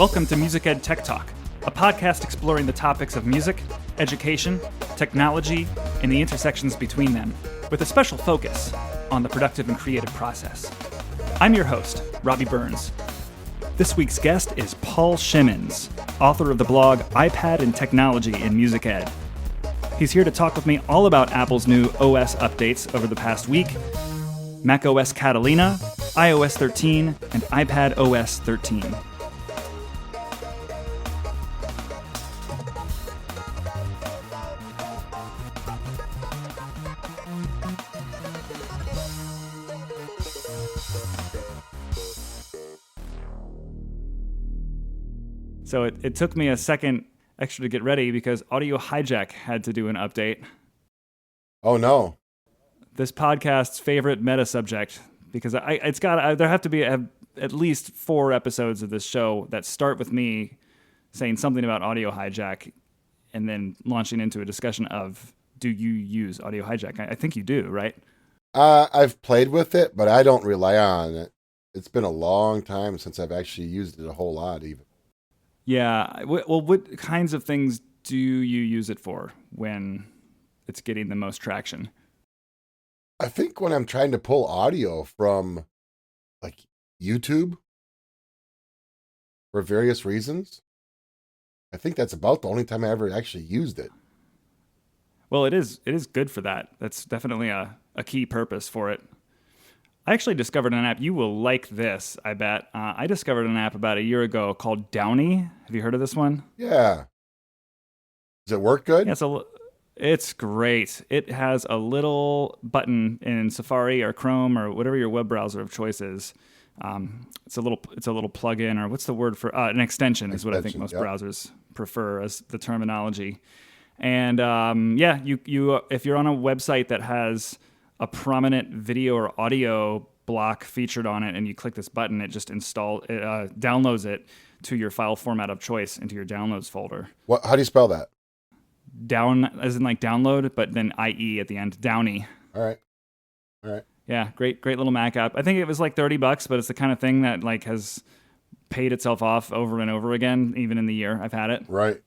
Welcome to Music Ed Tech Talk, a podcast exploring the topics of music, education, technology, and the intersections between them, with a special focus on the productive and creative process. I'm your host, Robby Burns. This week's guest is Paul Shimmons, author of the blog iPad and Technology in Music Ed. He's here to talk with me all about Apple's new OS updates over the past week, macOS Catalina, iOS 13, and iPadOS 13. So it took me a second extra to get ready because Audio Hijack had to do an update. Oh no! This podcast's favorite meta subject, because there have to be at least 4 episodes of this show that start with me saying something about Audio Hijack, and then launching into a discussion of, do you use Audio Hijack? I think you do, right? I've played with it, but I don't rely on it. It's been a long time since I've actually used it a whole lot, even. Yeah. Well, what kinds of things do you use it for when it's getting the most traction? I think when I'm trying to pull audio from, like, YouTube for various reasons, I think that's about the only time I ever actually used it. Well, it is good for that. That's definitely a key purpose for it. I actually discovered an app. You will like this, I bet. I discovered an app about a year ago called Downy. Have you heard of this one? Yeah. Does it work good? Yeah, it's great. It has a little button in Safari or Chrome or whatever your web browser of choice is. It's a little plug-in, or what's the word for an extension is what I think most browsers prefer as the terminology. And you if you're on a website that has a prominent video or audio block featured on it, and you click this button, it just downloads it to your file format of choice into your downloads folder. What? How do you spell that? Down, as in like download, but then IE at the end. Downy. All right. Yeah, great little Mac app. I think it was like $30, but it's the kind of thing that like has paid itself off over and over again, even in the year I've had it. Right.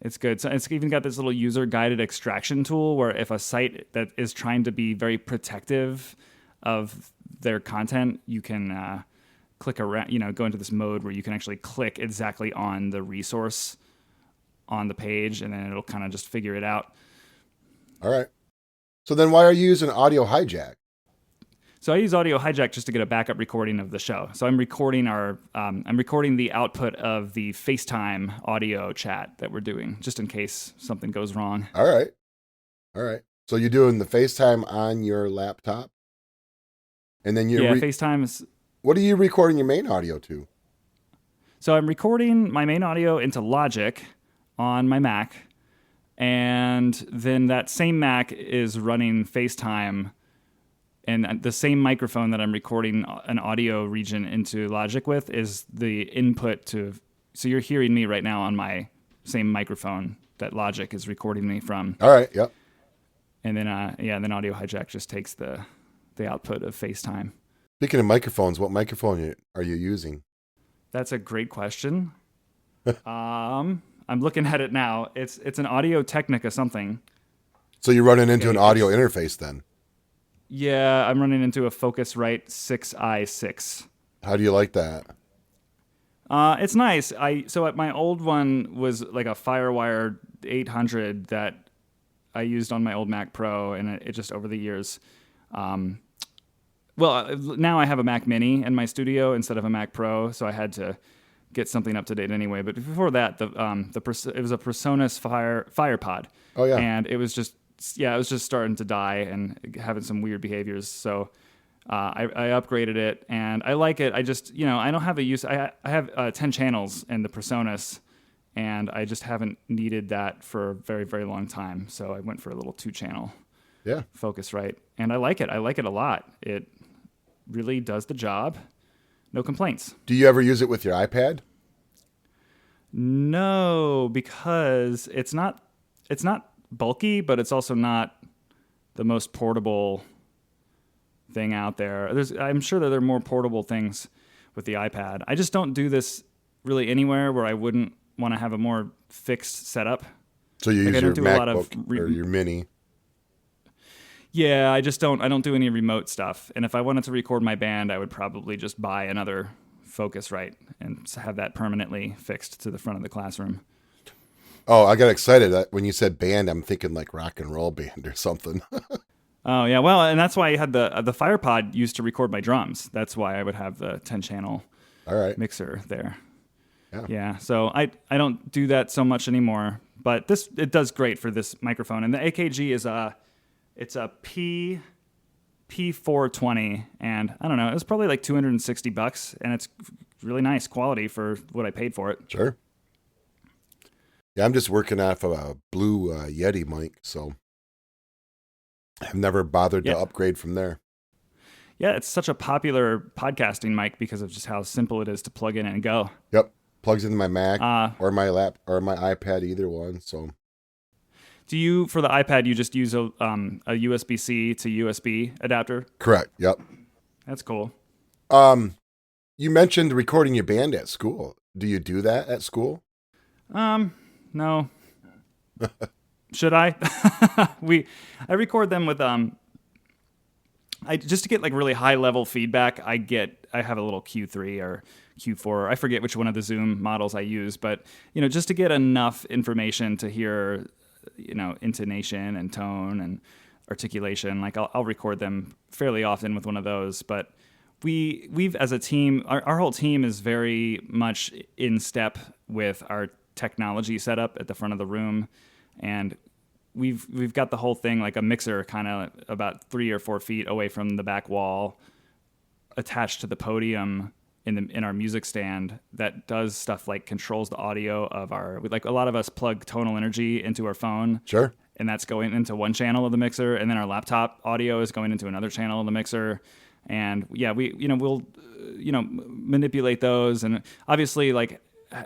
It's good. So it's even got this little user-guided extraction tool where if a site that is trying to be very protective of their content, you can click around, go into this mode where you can actually click exactly on the resource on the page, and then it'll kind of just figure it out. All right. So then why are you using Audio Hijack? So I use Audio Hijack just to get a backup recording of the show. So I'm recording the output of the FaceTime audio chat that we're doing, just in case something goes wrong. All right. So you're doing the FaceTime on your laptop? And then FaceTime is... What are you recording your main audio to? So I'm recording my main audio into Logic on my Mac, and then that same Mac is running FaceTime, and the same microphone that I'm recording an audio region into Logic with is the input to... So you're hearing me right now on my same microphone that Logic is recording me from. All right, yep. And then, then Audio Hijack just takes the output of FaceTime. Speaking of microphones, what microphone are you using? That's a great question. I'm looking at it now. It's an Audio-Technica something. So you're running into an audio interface then? Yeah, I'm running into a Focusrite 6i6. How do you like that? It's nice. So my old one was like a FireWire 800 that I used on my old Mac Pro, and it just over the years. Now I have a Mac Mini in my studio instead of a Mac Pro, so I had to get something up to date anyway. But before that, it was a Presonus FirePod. Oh yeah, and it was just starting to die and having some weird behaviors. So I upgraded it, and I like it. I just I don't have a use. I have 10 channels in the Presonus, and I just haven't needed that for a very, very long time. So I went for a little 2-channel Focusrite, and I like it. I like it a lot. It really does the job. No complaints. Do you ever use it with your iPad? No, because it's not bulky, but it's also not the most portable thing out there. I'm sure that there are more portable things. with the iPad. I just don't do this really anywhere where I wouldn't want to have a more fixed setup. So you use your MacBook or your Mini. Yeah, I don't do any remote stuff. And if I wanted to record my band, I would probably just buy another Focusrite and have that permanently fixed to the front of the classroom. Oh, I got excited. When you said band, I'm thinking like rock and roll band or something. Oh, yeah. Well, and that's why I had the FirePod used to record my drums. That's why I would have the 10-channel mixer there. Yeah. So I don't do that so much anymore. But it does great for this microphone. And the AKG is it's a P420, and I don't know, it was probably like $260, and it's really nice quality for what I paid for it. Sure. Yeah, I'm just working off of a Blue Yeti mic, so I've never bothered to upgrade from there. Yeah, it's such a popular podcasting mic because of just how simple it is to plug in and go. Yep, plugs into my Mac or my iPad, either one. So, do you, for the iPad, you just use a USB-C to USB adapter? Correct. Yep. That's cool. You mentioned recording your band at school. Do you do that at school? No. Should I? I record them with just to get like really high level feedback. I have a little Q3 or Q4. I forget which one of the Zoom models I use, but just to get enough information to hear, intonation and tone and articulation. Like I'll record them fairly often with one of those, but we've as a team, our whole team is very much in step with our technology setup at the front of the room, and we've got the whole thing like a mixer kind of about 3 or 4 feet away from the back wall, attached to the podium in our music stand, that does stuff like controls the audio of like a lot of us plug tonal energy into our phone. Sure. And that's going into one channel of the mixer, and then our laptop audio is going into another channel of the mixer. And yeah, we'll manipulate those, and obviously like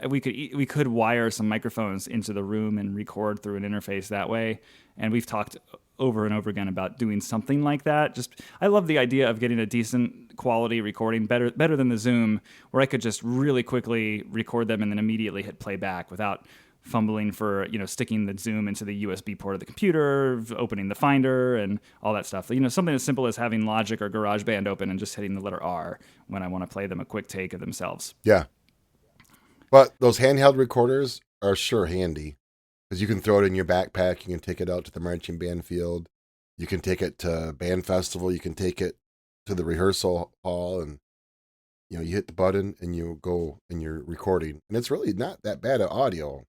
we could wire some microphones into the room and record through an interface that way. And we've talked over and over again about doing something like that. I love the idea of getting a decent quality recording, better than the Zoom, where I could just really quickly record them and then immediately hit playback without fumbling for sticking the Zoom into the USB port of the computer, opening the Finder, and all that stuff. Something as simple as having Logic or GarageBand open and just hitting the letter R when I want to play them a quick take of themselves. Yeah. But those handheld recorders are sure handy, because you can throw it in your backpack. You can take it out to the marching band field. You can take it to band festival. You can take it to the rehearsal hall, and you hit the button and you go and you're recording. And it's really not that bad at audio.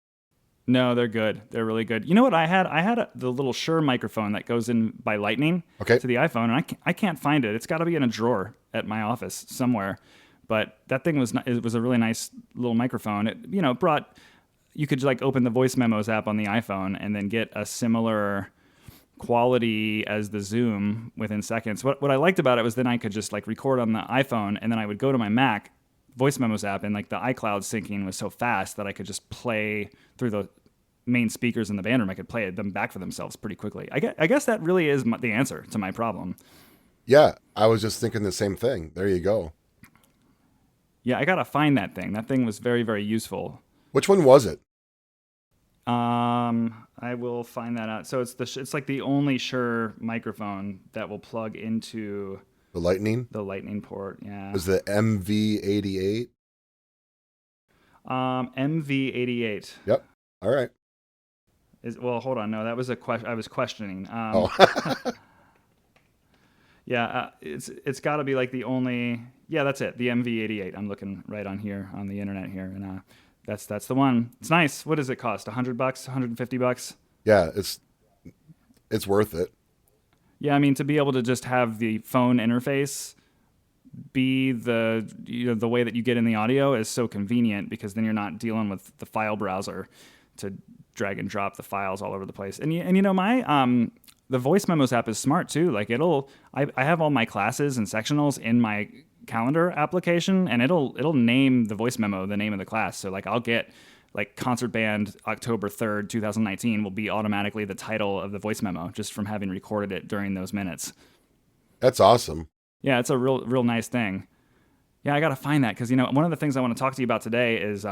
No, they're good. They're really good. You know what I had? I had the little Shure microphone that goes in by lightning to the iPhone, and I can't find it. It's got to be in a drawer at my office somewhere. But that thing was a really nice little microphone. It you could like open the voice memos app on the iPhone and then get a similar quality as the Zoom within seconds. What I liked about it was then I could just like record on the iPhone, and then I would go to my Mac voice memos app, and like the iCloud syncing was so fast that I could just play through the main speakers in the band room. I could play them back for themselves pretty quickly. I guess that really is the answer to my problem. Yeah, I was just thinking the same thing. There you go. Yeah, I gotta find that thing. That thing was very, very useful. Which one was it? I will find that out. So it's like the only Shure microphone that will plug into the lightning port. Yeah. Was the MV88? MV88. Yep. All right. Well, hold on. No, that was a question I was questioning. Yeah, it's got to be like the only. Yeah, that's it. The MV88. I'm looking right on here on the internet here, and that's the one. It's nice. What does it cost? $100? $150? Yeah, it's worth it. Yeah, I mean, to be able to just have the phone interface be the way that you get in the audio is so convenient, because then you're not dealing with the file browser to drag and drop the files all over the place. And my the voice memos app is smart too. Like I have all my classes and sectionals in my calendar application, and it'll name the voice memo the name of the class. So like I'll get like concert band October 3rd, 2019 will be automatically the title of the voice memo just from having recorded it during those minutes. That's awesome. Yeah, it's a real nice thing. Yeah, I got to find that because, one of the things I want to talk to you about today is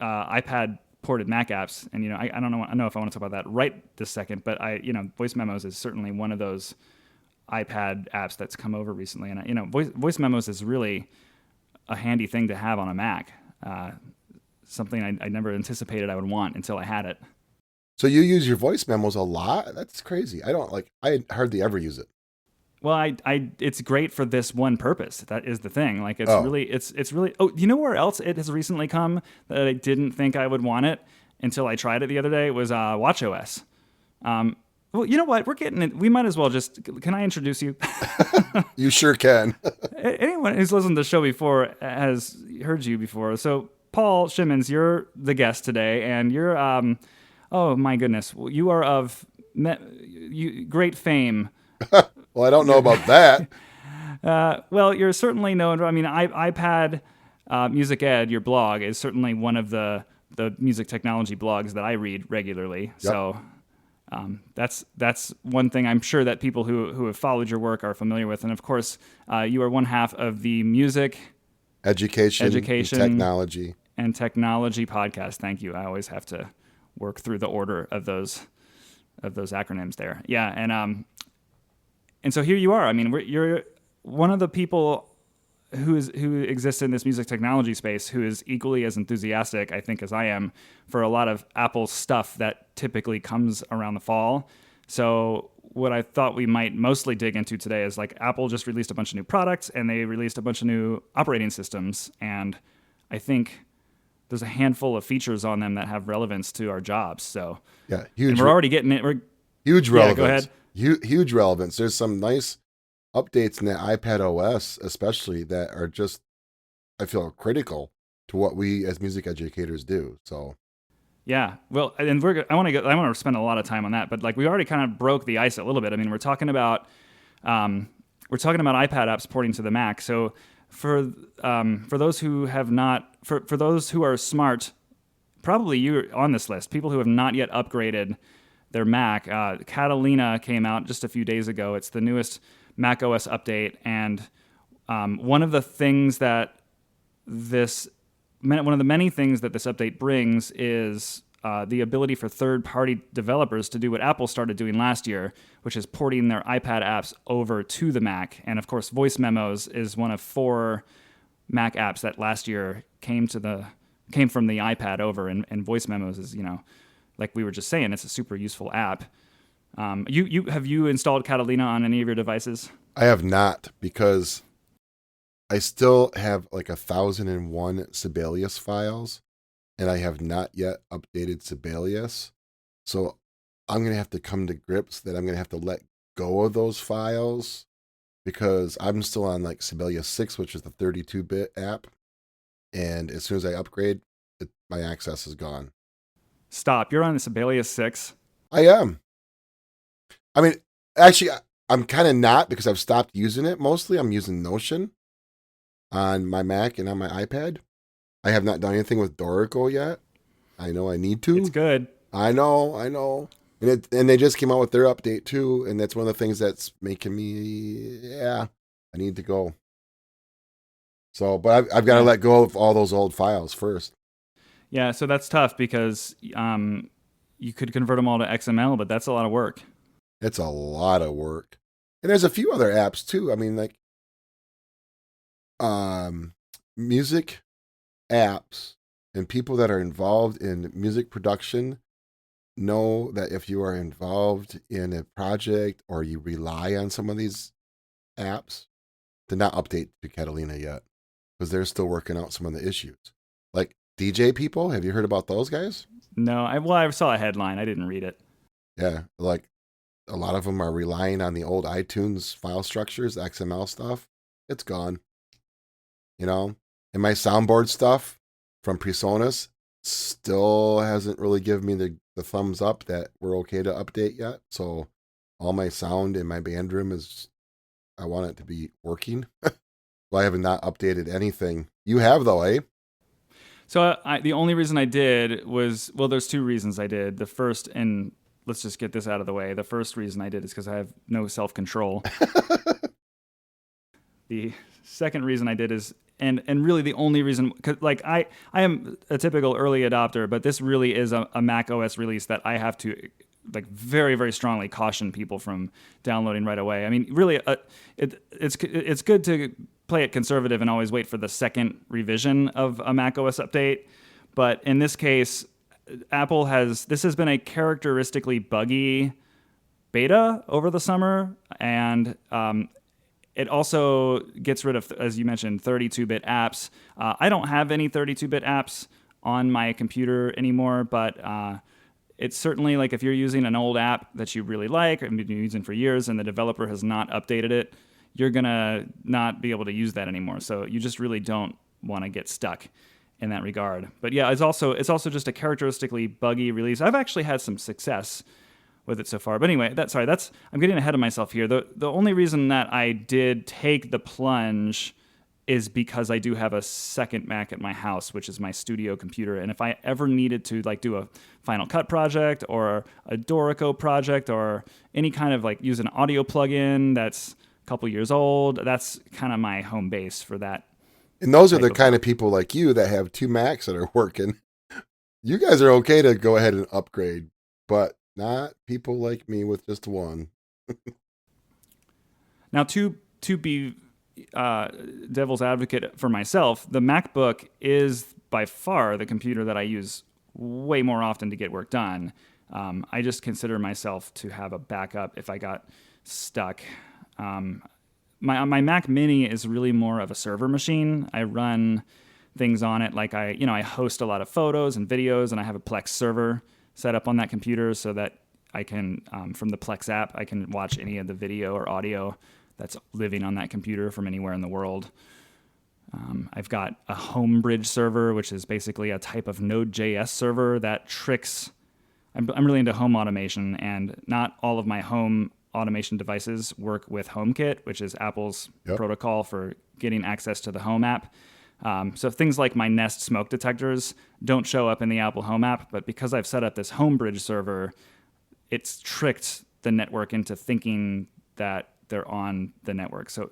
iPad ported Mac apps. And, I don't know if I want to talk about that right this second, but voice memos is certainly one of those iPad apps that's come over recently. And, voice memos is really a handy thing to have on a Mac. Something I never anticipated I would want until I had it. So you use your voice memos a lot? That's crazy. I hardly ever use it. Well, it's great for this one purpose. That is the thing. Like it's really. Oh, you know where else it has recently come that I didn't think I would want it until I tried it the other day was watchOS. Well, you know what? We're getting it. We might as well just. Can I introduce you? You sure can. Anyone who's listened to the show before has heard you before. So Paul Shimmons, you're the guest today, and you're. Oh my goodness, you are of great fame. Well, I don't know about that. Well, you're certainly known. I mean, iPad Music Ed, your blog, is certainly one of the music technology blogs that I read regularly. Yep. So that's one thing I'm sure that people who have followed your work are familiar with. And of course, you are one half of the music education and technology podcast. Thank you. I always have to work through the order of those acronyms there. Yeah, and so here you are. I mean, you're one of the people who exists in this music technology space who is equally as enthusiastic, I think, as I am for a lot of Apple stuff that typically comes around the fall. So what I thought we might mostly dig into today is like Apple just released a bunch of new products and they released a bunch of new operating systems. And I think there's a handful of features on them that have relevance to our jobs. So yeah, huge. And we're already getting it. Huge relevance. Yeah, go ahead. Huge relevance. There's some nice updates in the iPadOS, especially that are just, I feel, critical to what we as music educators do. So, yeah. Well, and I want to spend a lot of time on that, but like we already kind of broke the ice a little bit. I mean, we're talking about iPad apps porting to the Mac. So for those who have not, for those who are smart, probably you're on this list. People who have not yet upgraded their Mac. Catalina came out just a few days ago. It's the newest macOS update, and one of the many things that this update brings is the ability for third-party developers to do what Apple started doing last year, which is porting their iPad apps over to the Mac. And of course, voice memos is one of 4 Mac apps that last year came from the iPad over, and voice memos is, like we were just saying, it's a super useful app. Have you installed Catalina on any of your devices? I have not, because I still have like 1,001 Sibelius files, and I have not yet updated Sibelius. So I'm going to have to come to grips that I'm going to have to let go of those files, because I'm still on like Sibelius 6, which is the 32-bit app. And as soon as I upgrade, my access is gone. Stop. You're on the Sibelius 6? I am. I mean, actually, I'm kind of not, because I've stopped using it. Mostly I'm using Notion on my Mac and on my iPad. I have not done anything with Dorico yet. I know I need to. It's good. I know. And they just came out with their update too, and that's one of the things that's making me, I need to go. So, but I've got to let go of all those old files first. Yeah, so that's tough because you could convert them all to XML, but that's a lot of work. It's a lot of work. And there's a few other apps too. I mean, like music apps and people that are involved in music production know that if you are involved in a project or you rely on some of these apps, to not update to Catalina yet, because they're still working out some of the issues. Like DJ people, have you heard about those guys? No, I saw a headline. I didn't read it. Yeah, like a lot of them are relying on the old iTunes file structures, XML stuff. It's gone. And my soundboard stuff from PreSonus still hasn't really given me the thumbs up that we're okay to update yet. So all my sound in my band room I want it to be working. Well, I have not updated anything. You have though, eh? So the only reason I did was, well, there's 2 reasons I did. The first, and let's just get this out of the way. The first reason I did is because I have no self-control. The second reason I did is, and really the only reason, cause like I am a typical early adopter, but this really is a Mac OS release that I have to like very, very strongly caution people from downloading right away. I mean, really, it's good to play it conservative and always wait for the second revision of a Mac OS update. But in this case, this has been a characteristically buggy beta over the summer, and it also gets rid of, as you mentioned, 32-bit apps. I don't have any 32-bit apps on my computer anymore, but it's certainly like if you're using an old app that you really like and been using for years and the developer has not updated it, you're going to not be able to use that anymore. So you just really don't want to get stuck in that regard. But yeah, it's also just a characteristically buggy release. I've actually had some success with it so far. But anyway, I'm getting ahead of myself here. The only reason that I did take the plunge is because I do have a second Mac at my house, which is my studio computer. And if I ever needed to like do a Final Cut project or a Dorico project or any kind of like use an audio plugin that's a couple years old, that's kind of my home base for that. And those are the kind of people like you that have two Macs that are working. You guys are okay to go ahead and upgrade, but not people like me with just one. Now, to be devil's advocate for myself, the MacBook is by far the computer that I use way more often to get work done. I just consider myself to have a backup if I got stuck. My Mac Mini is really more of a server machine. I run things on it like I host a lot of photos and videos, and I have a Plex server set up on that computer so that I can, from the Plex app, I can watch any of the video or audio that's living on that computer from anywhere in the world. I've got a Homebridge server, which is basically a type of Node.js server that tricks. I'm really into home automation, and not all of my home automation devices work with HomeKit, which is Apple's protocol for getting access to the Home app. So things like my Nest smoke detectors don't show up in the Apple Home app, but because I've set up this Homebridge server, it's tricked the network into thinking that they're on the network. So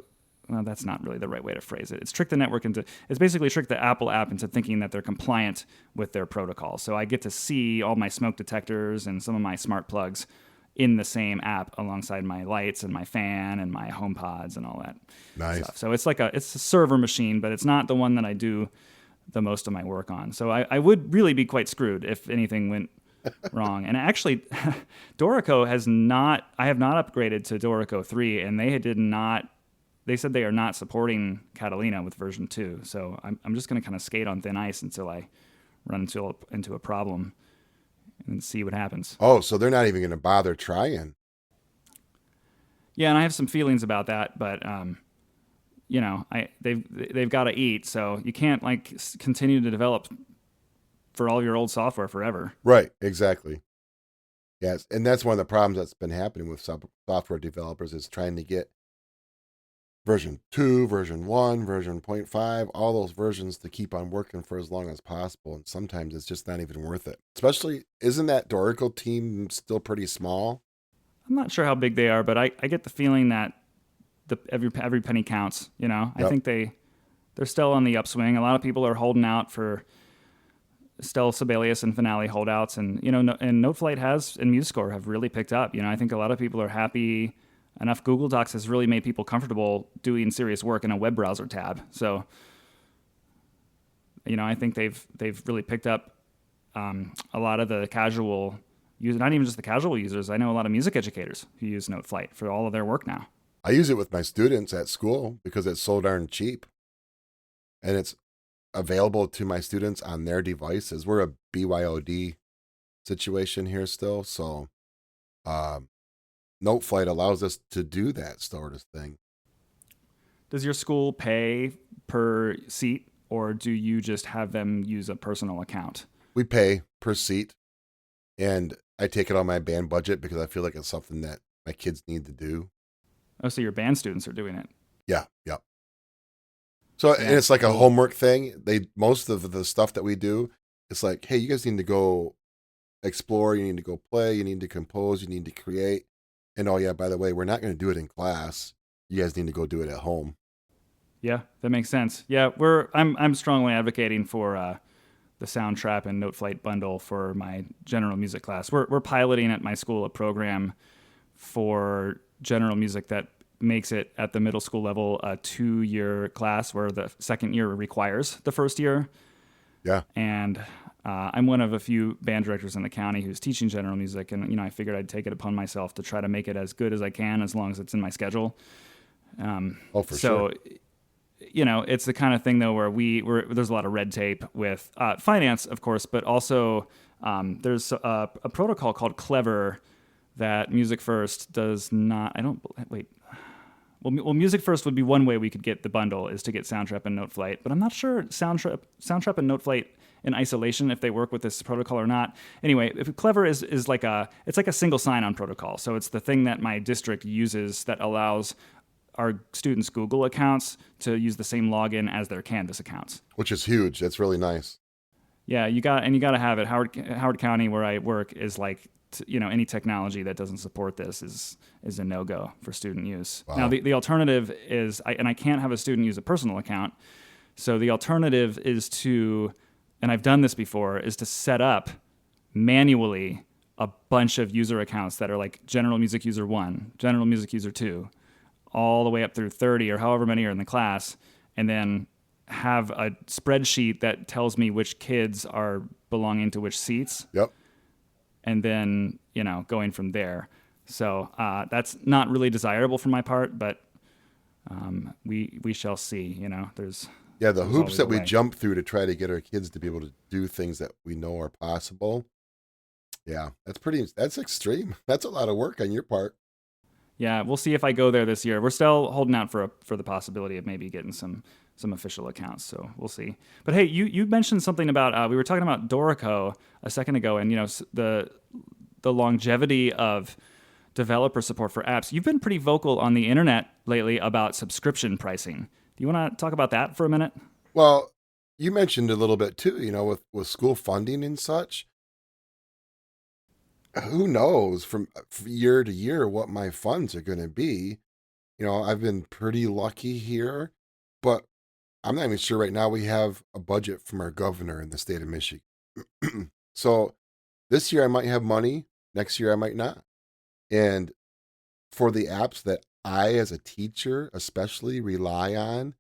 that's not really the right way to phrase it. It's basically tricked the Apple app into thinking that they're compliant with their protocol. So I get to see all my smoke detectors and some of my smart plugs in the same app alongside my lights and my fan and my HomePods and all that stuff. So it's a server machine, but it's not the one that I do the most of my work on. So I would really be quite screwed if anything went wrong. And actually, Dorico I have not upgraded to Dorico 3, and they said they are not supporting Catalina with version 2. So I'm just going to kind of skate on thin ice until I run into a problem and see what happens. Oh, so they're not even going to bother trying. Yeah, and I have some feelings about that, but they've got to eat, so you can't like continue to develop for all your old software forever. Right, exactly. Yes, and that's one of the problems that's been happening with software developers is trying to get version 2, version 1, version 0.5, all those versions to keep on working for as long as possible. And sometimes it's just not even worth it. Especially, isn't that Dorico team still pretty small? I'm not sure how big they are, but I get the feeling that every penny counts. I think they're still on the upswing. A lot of people are holding out for Stella Sibelius and Finale holdouts. And, and Noteflight and MuseScore have really picked up. I think a lot of people are happy. Enough Google Docs has really made people comfortable doing serious work in a web browser tab. So, I think they've really picked up a lot of the casual users, not even just the casual users. I know a lot of music educators who use Noteflight for all of their work now. I use it with my students at school because it's so darn cheap. And it's available to my students on their devices. We're a BYOD situation here still. So, Noteflight allows us to do that sort of thing. Does your school pay per seat, or do you just have them use a personal account? We pay per seat, and I take it on my band budget because I feel like it's something that my kids need to do. Oh, so your band students are doing it? Yeah. So and it's like a homework thing. Most of the stuff that we do, it's like, hey, you guys need to go explore, you need to go play, you need to compose, you need to create. And oh yeah, by the way, we're not going to do it in class. You guys need to go do it at home. Yeah, that makes sense. Yeah, I'm strongly advocating for the Soundtrap and Noteflight bundle for my general music class. We're piloting at my school a program for general music that makes it at the middle school level a 2-year class where the second year requires the first year. Yeah. And I'm one of a few band directors in the county who's teaching general music, and I figured I'd take it upon myself to try to make it as good as I can, as long as it's in my schedule. For sure. It's the kind of thing though where there's a lot of red tape with finance, of course, but also there's a protocol called Clever that Music First does not. Well, Music First would be one way we could get the bundle, is to get Soundtrap and Noteflight, but I'm not sure Soundtrap and Noteflight in isolation, if they work with this protocol or not. Anyway, if Clever is like a single sign-on protocol, so it's the thing that my district uses that allows our students' Google accounts to use the same login as their Canvas accounts, which is huge. That's really nice. Yeah, you got to have it. Howard County, where I work, is like, any technology that doesn't support this is a no-go for student use. Wow. Now, the alternative is, I can't have a student use a personal account, so the alternative is to, and I've done this before, is to set up manually a bunch of user accounts that are like General Music User 1, General Music User 2, all the way up through 30 or however many are in the class, and then have a spreadsheet that tells me which kids are belonging to which seats. Yep. And then, going from there. So that's not really desirable for my part, but we shall see. There's the hoops that we jump through to try to get our kids to be able to do things that we know are possible. Yeah, that's extreme. That's a lot of work on your part. Yeah, we'll see if I go there this year. We're still holding out for the possibility of maybe getting some official accounts, so we'll see. But hey, you mentioned something about we were talking about Dorico a second ago, and the longevity of developer support for apps. You've been pretty vocal on the internet lately about subscription pricing. Do you want to talk about that for a minute? Well, you mentioned a little bit too, with school funding and such. Who knows from year to year what my funds are going to be. I've been pretty lucky here, but I'm not even sure right now we have a budget from our governor in the state of Michigan. So this year I might have money. Next year I might not. And for the apps that I, as a teacher, especially rely on,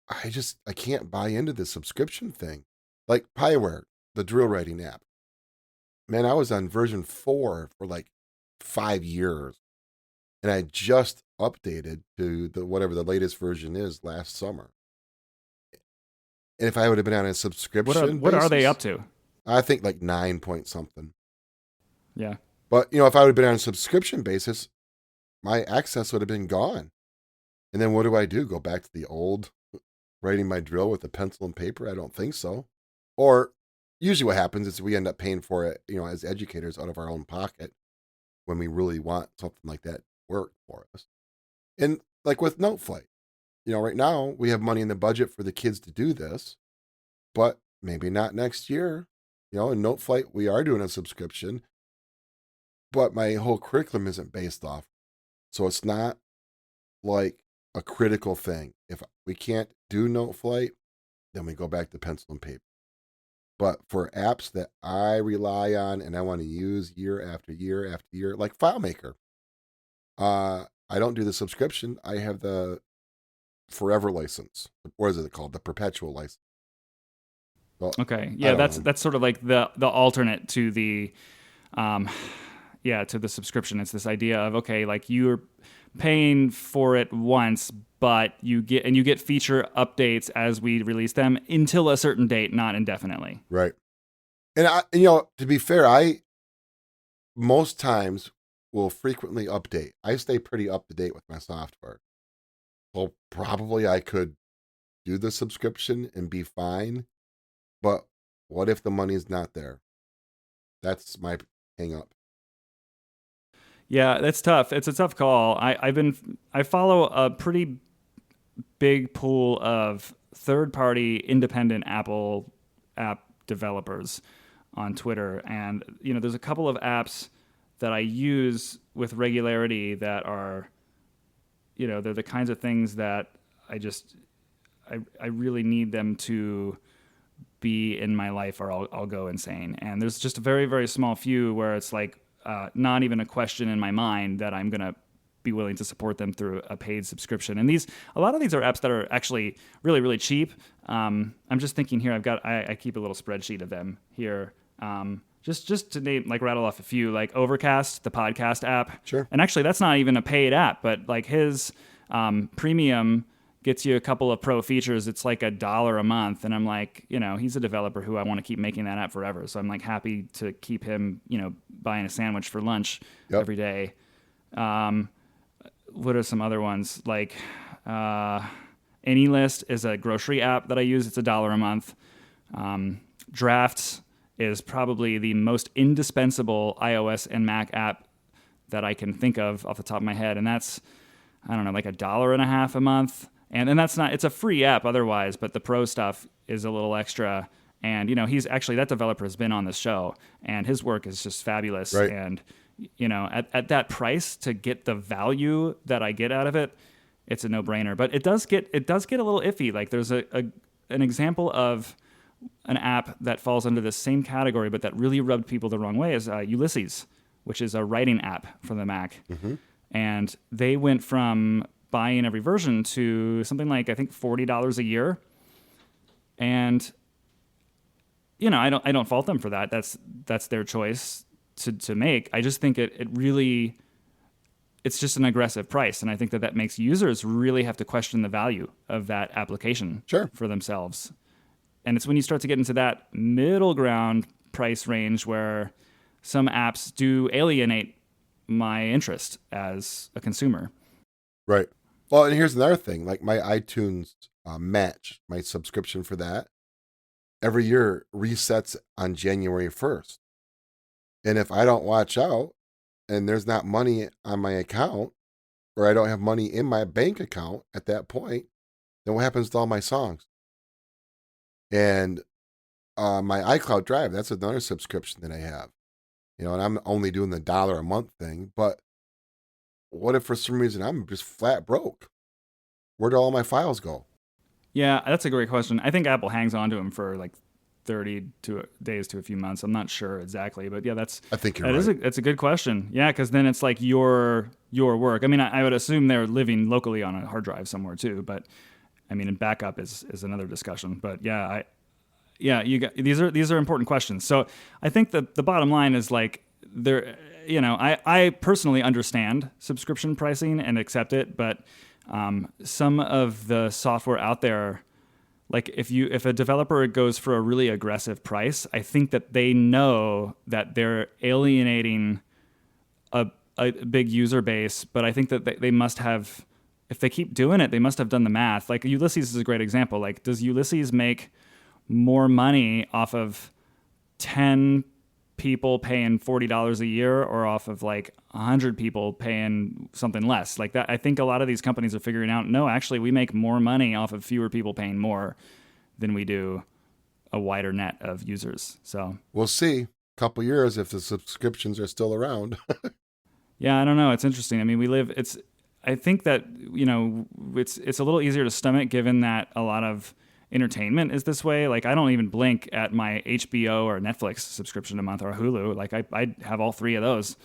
I can't buy into the subscription thing. Like Pyware, the drill writing app. Man, I was on version 4 for like 5 years. And I just updated to whatever the latest version is last summer. And if I would have been on a subscription what are they up to? I think like 9 point something. Yeah. But, if I would have been on a subscription basis, my access would have been gone. And then what do? Go back to the old writing my drill with a pencil and paper? I don't think so. Or usually what happens is we end up paying for it, as educators out of our own pocket when we really want something like that to work for us. And like with Noteflight, right now we have money in the budget for the kids to do this, but maybe not next year. In Noteflight, we are doing a subscription, but my whole curriculum isn't based off. So it's not like a critical thing. If we can't do Noteflight, then we go back to pencil and paper. But for apps that I rely on and I want to use year after year after year, like FileMaker, I don't do the subscription. I have the forever license. What is it called? The perpetual license. Well, okay. Yeah, that's sort of like the alternate to the to the subscription. It's this idea of, okay, like you're paying for it once, but you get feature updates as we release them until a certain date, not indefinitely. Right. And to be fair, I most times will frequently update. I stay pretty up to date with my software. Well, probably I could do the subscription and be fine, but what if the money's not there? That's my hang up. Yeah, that's tough. It's a tough call. I follow a pretty big pool of third-party independent Apple app developers on Twitter, and there's a couple of apps that I use with regularity that are, they're the kinds of things that I really need them to be in my life or I'll go insane. And there's just a very, very small few where it's like not even a question in my mind that I'm going to be willing to support them through a paid subscription. And a lot of these are apps that are actually really, really cheap. I'm just thinking here, I keep a little spreadsheet of them here. Just to name, like rattle off a few, like Overcast, the podcast app. Sure. And actually that's not even a paid app, but like his premium gets you a couple of pro features. It's like $1 a month. And I'm like, he's a developer who I want to keep making that app forever. So I'm like happy to keep him, buying a sandwich for lunch every day. What are some other ones? Like AnyList is a grocery app that I use. It's $1 a month. Drafts is probably the most indispensable iOS and Mac app that I can think of off the top of my head. And that's, I don't know, like $1.50 a month. And that's not, it's a free app otherwise, but the pro stuff is a little extra. And, he's actually, that developer has been on the show and his work is just fabulous. Right. And, at that price to get the value that I get out of it, it's a no-brainer. But it does get a little iffy. Like there's an example of an app that falls under the same category, but that really rubbed people the wrong way is Ulysses, which is a writing app for the Mac. Mm-hmm. And they went from buying every version to something like, I think, $40 a year. And, I don't fault them for that. That's their choice to make. I just think it's just an aggressive price. And I think that makes users really have to question the value of that application for themselves. And it's when you start to get into that middle ground price range where some apps do alienate my interest as a consumer. Right. Well, and here's another thing. Like my iTunes Match, my subscription for that, every year resets on January 1st. And if I don't watch out and there's not money on my account or I don't have money in my bank account at that point, then what happens to all my songs? And my iCloud Drive, that's another subscription that I have. And I'm only doing the $1 a month thing. But what if for some reason I'm just flat broke? Where do all my files go? Yeah, that's a great question. I think Apple hangs on to them for like 30 days to a few months. I'm not sure exactly, but yeah, I think you're right. That's a good question. Yeah, because then it's like your work. I mean, I would assume they're living locally on a hard drive somewhere too, but I mean, and backup is another discussion. But yeah, these are important questions. So I think that the bottom line is like I personally understand subscription pricing and accept it, but some of the software out there, like if a developer goes for a really aggressive price, I think that they know that they're alienating a big user base, but I think that they must have, if they keep doing it, they must have done the math. Like Ulysses is a great example. Like, does Ulysses make more money off of 10 people paying $40 a year or off of like 100 people paying something less? Like that, I think a lot of these companies are figuring out, no, actually we make more money off of fewer people paying more than we do a wider net of users. So we'll see a couple years if the subscriptions are still around. Yeah, I don't know. It's interesting. I mean, I think that, it's a little easier to stomach given that a lot of entertainment is this way. Like I don't even blink at my HBO or Netflix subscription a month or Hulu. Like I have all three of those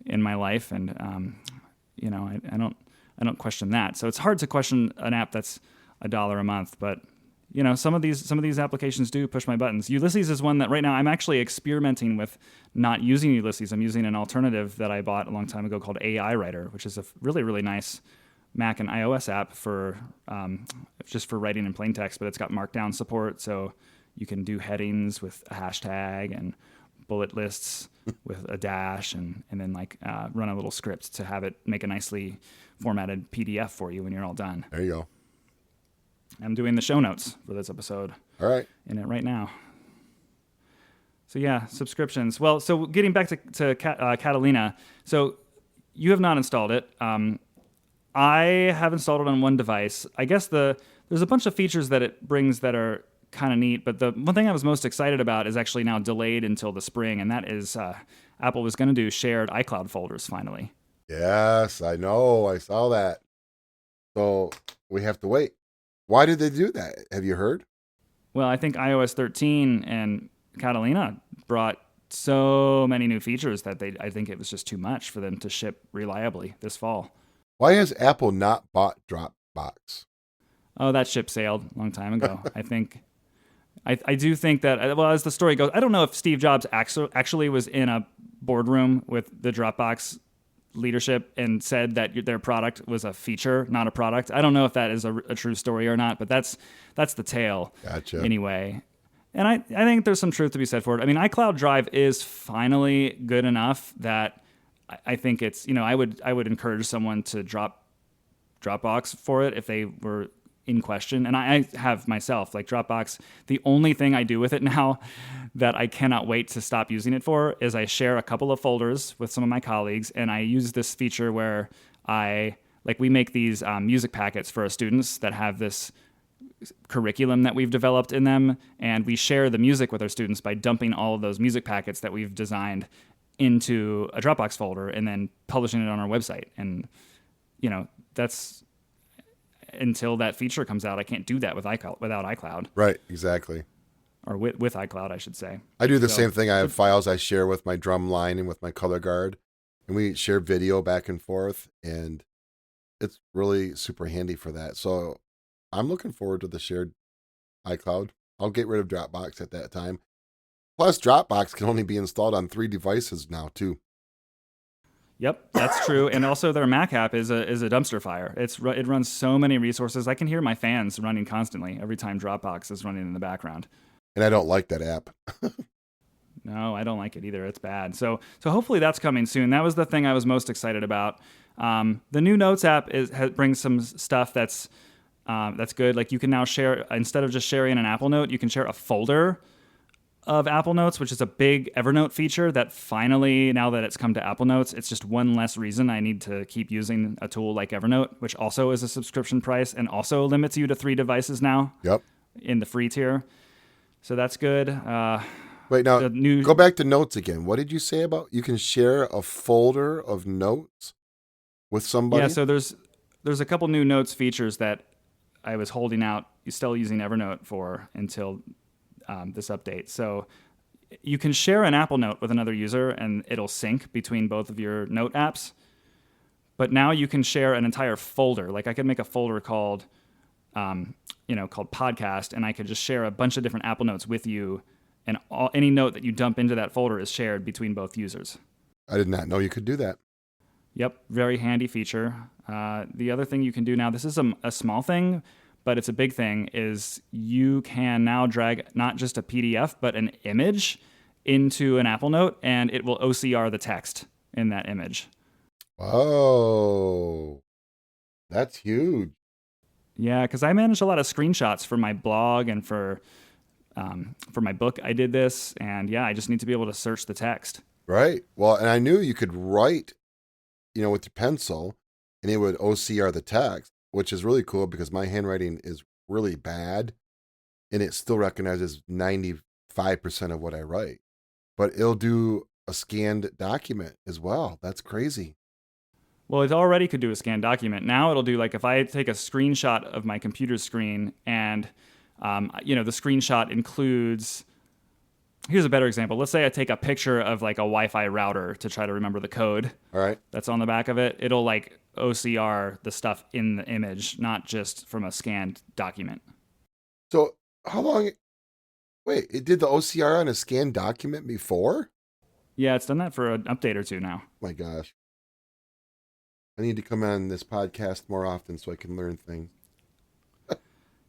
in my life, and I don't question that. So it's hard to question an app that's $1 a month, but some of these applications do push my buttons. Ulysses is one that right now I'm actually experimenting with not using Ulysses. I'm using an alternative that I bought a long time ago called AI Writer, which is a really, really nice Mac and iOS app for just for writing in plain text, but it's got markdown support, so you can do headings with a hashtag and bullet lists with a dash, and then run a little script to have it make a nicely formatted PDF for you when you're all done. There you go. I'm doing the show notes for this episode. All right. In it right now. So yeah, subscriptions. Well, so getting back to Catalina. So you have not installed it. I have installed it on one device. I guess there's a bunch of features that it brings that are kind of neat, but the one thing I was most excited about is actually now delayed until the spring, and that is Apple was going to do shared iCloud folders finally. Yes, I know. I saw that. So we have to wait. Why did they do that? Have you heard? Well, I think iOS 13 and Catalina brought so many new features that I think it was just too much for them to ship reliably this fall. Why has Apple not bought Dropbox? Oh, that ship sailed a long time ago. I do think that, well, as the story goes, I don't know if Steve Jobs actually was in a boardroom with the Dropbox leadership and said that their product was a feature, not a product. I don't know if that is a true story or not, but that's the tale. Gotcha. Anyway. And I think there's some truth to be said for it. I mean, iCloud Drive is finally good enough that I think it's, I would encourage someone to drop Dropbox for it if they were in question. And I have myself, like Dropbox, the only thing I do with it now that I cannot wait to stop using it for is I share a couple of folders with some of my colleagues, and I use this feature where we make these music packets for our students that have this curriculum that we've developed in them, and we share the music with our students by dumping all of those music packets that we've designed into a Dropbox folder and then publishing it on our website. And, that's until that feature comes out, I can't do that without iCloud. Right, exactly. Or with iCloud, I should say. I do the same thing. I have files I share with my drum line and with my color guard, and we share video back and forth, and it's really super handy for that. So I'm looking forward to the shared iCloud. I'll get rid of Dropbox at that time. Plus, Dropbox can only be installed on 3 devices now, too. Yep, that's true. And also their Mac app is a dumpster fire. It runs so many resources. I can hear my fans running constantly every time Dropbox is running in the background. And I don't like that app. No, I don't like it either. It's bad. So hopefully that's coming soon. That was the thing I was most excited about. The new Notes app brings some stuff that's good. Like you can now share, instead of just sharing an Apple Note, you can share a folder of Apple Notes, which is a big Evernote feature that finally, now that it's come to Apple Notes, it's just one less reason I need to keep using a tool like Evernote, which also is a subscription price and also limits you to 3 devices now. Yep. In the free tier. So that's good. Wait, now go back to Notes again. What did you say about you can share a folder of notes with somebody? Yeah, so there's a couple new Notes features that I was holding out, still using Evernote for until this update. So you can share an Apple Note with another user and it'll sync between both of your Note apps. But now you can share an entire folder. Like I could make a folder called podcast, and I could just share a bunch of different Apple Notes with you, and any note that you dump into that folder is shared between both users. I did not know you could do that. Yep, very handy feature. The other thing you can do now, this is a small thing, but it's a big thing, is you can now drag not just a PDF, but an image into an Apple Note, and it will OCR the text in that image. Oh, that's huge. Yeah, because I manage a lot of screenshots for my blog and for my book. I did this, and yeah, I just need to be able to search the text. Right. Well, and I knew you could write, with your pencil, and it would OCR the text, which is really cool because my handwriting is really bad, and it still recognizes 95% of what I write. But it'll do a scanned document as well. That's crazy. Well, it already could do a scanned document. Now it'll do, like, if I take a screenshot of my computer screen and, the screenshot includes, here's a better example. Let's say I take a picture of like a Wi-Fi router to try to remember the code. All right. That's on the back of it. It'll like OCR the stuff in the image, not just from a scanned document. So wait, it did the OCR on a scanned document before? Yeah, it's done that for an update or two now. My gosh. I need to come on this podcast more often so I can learn things.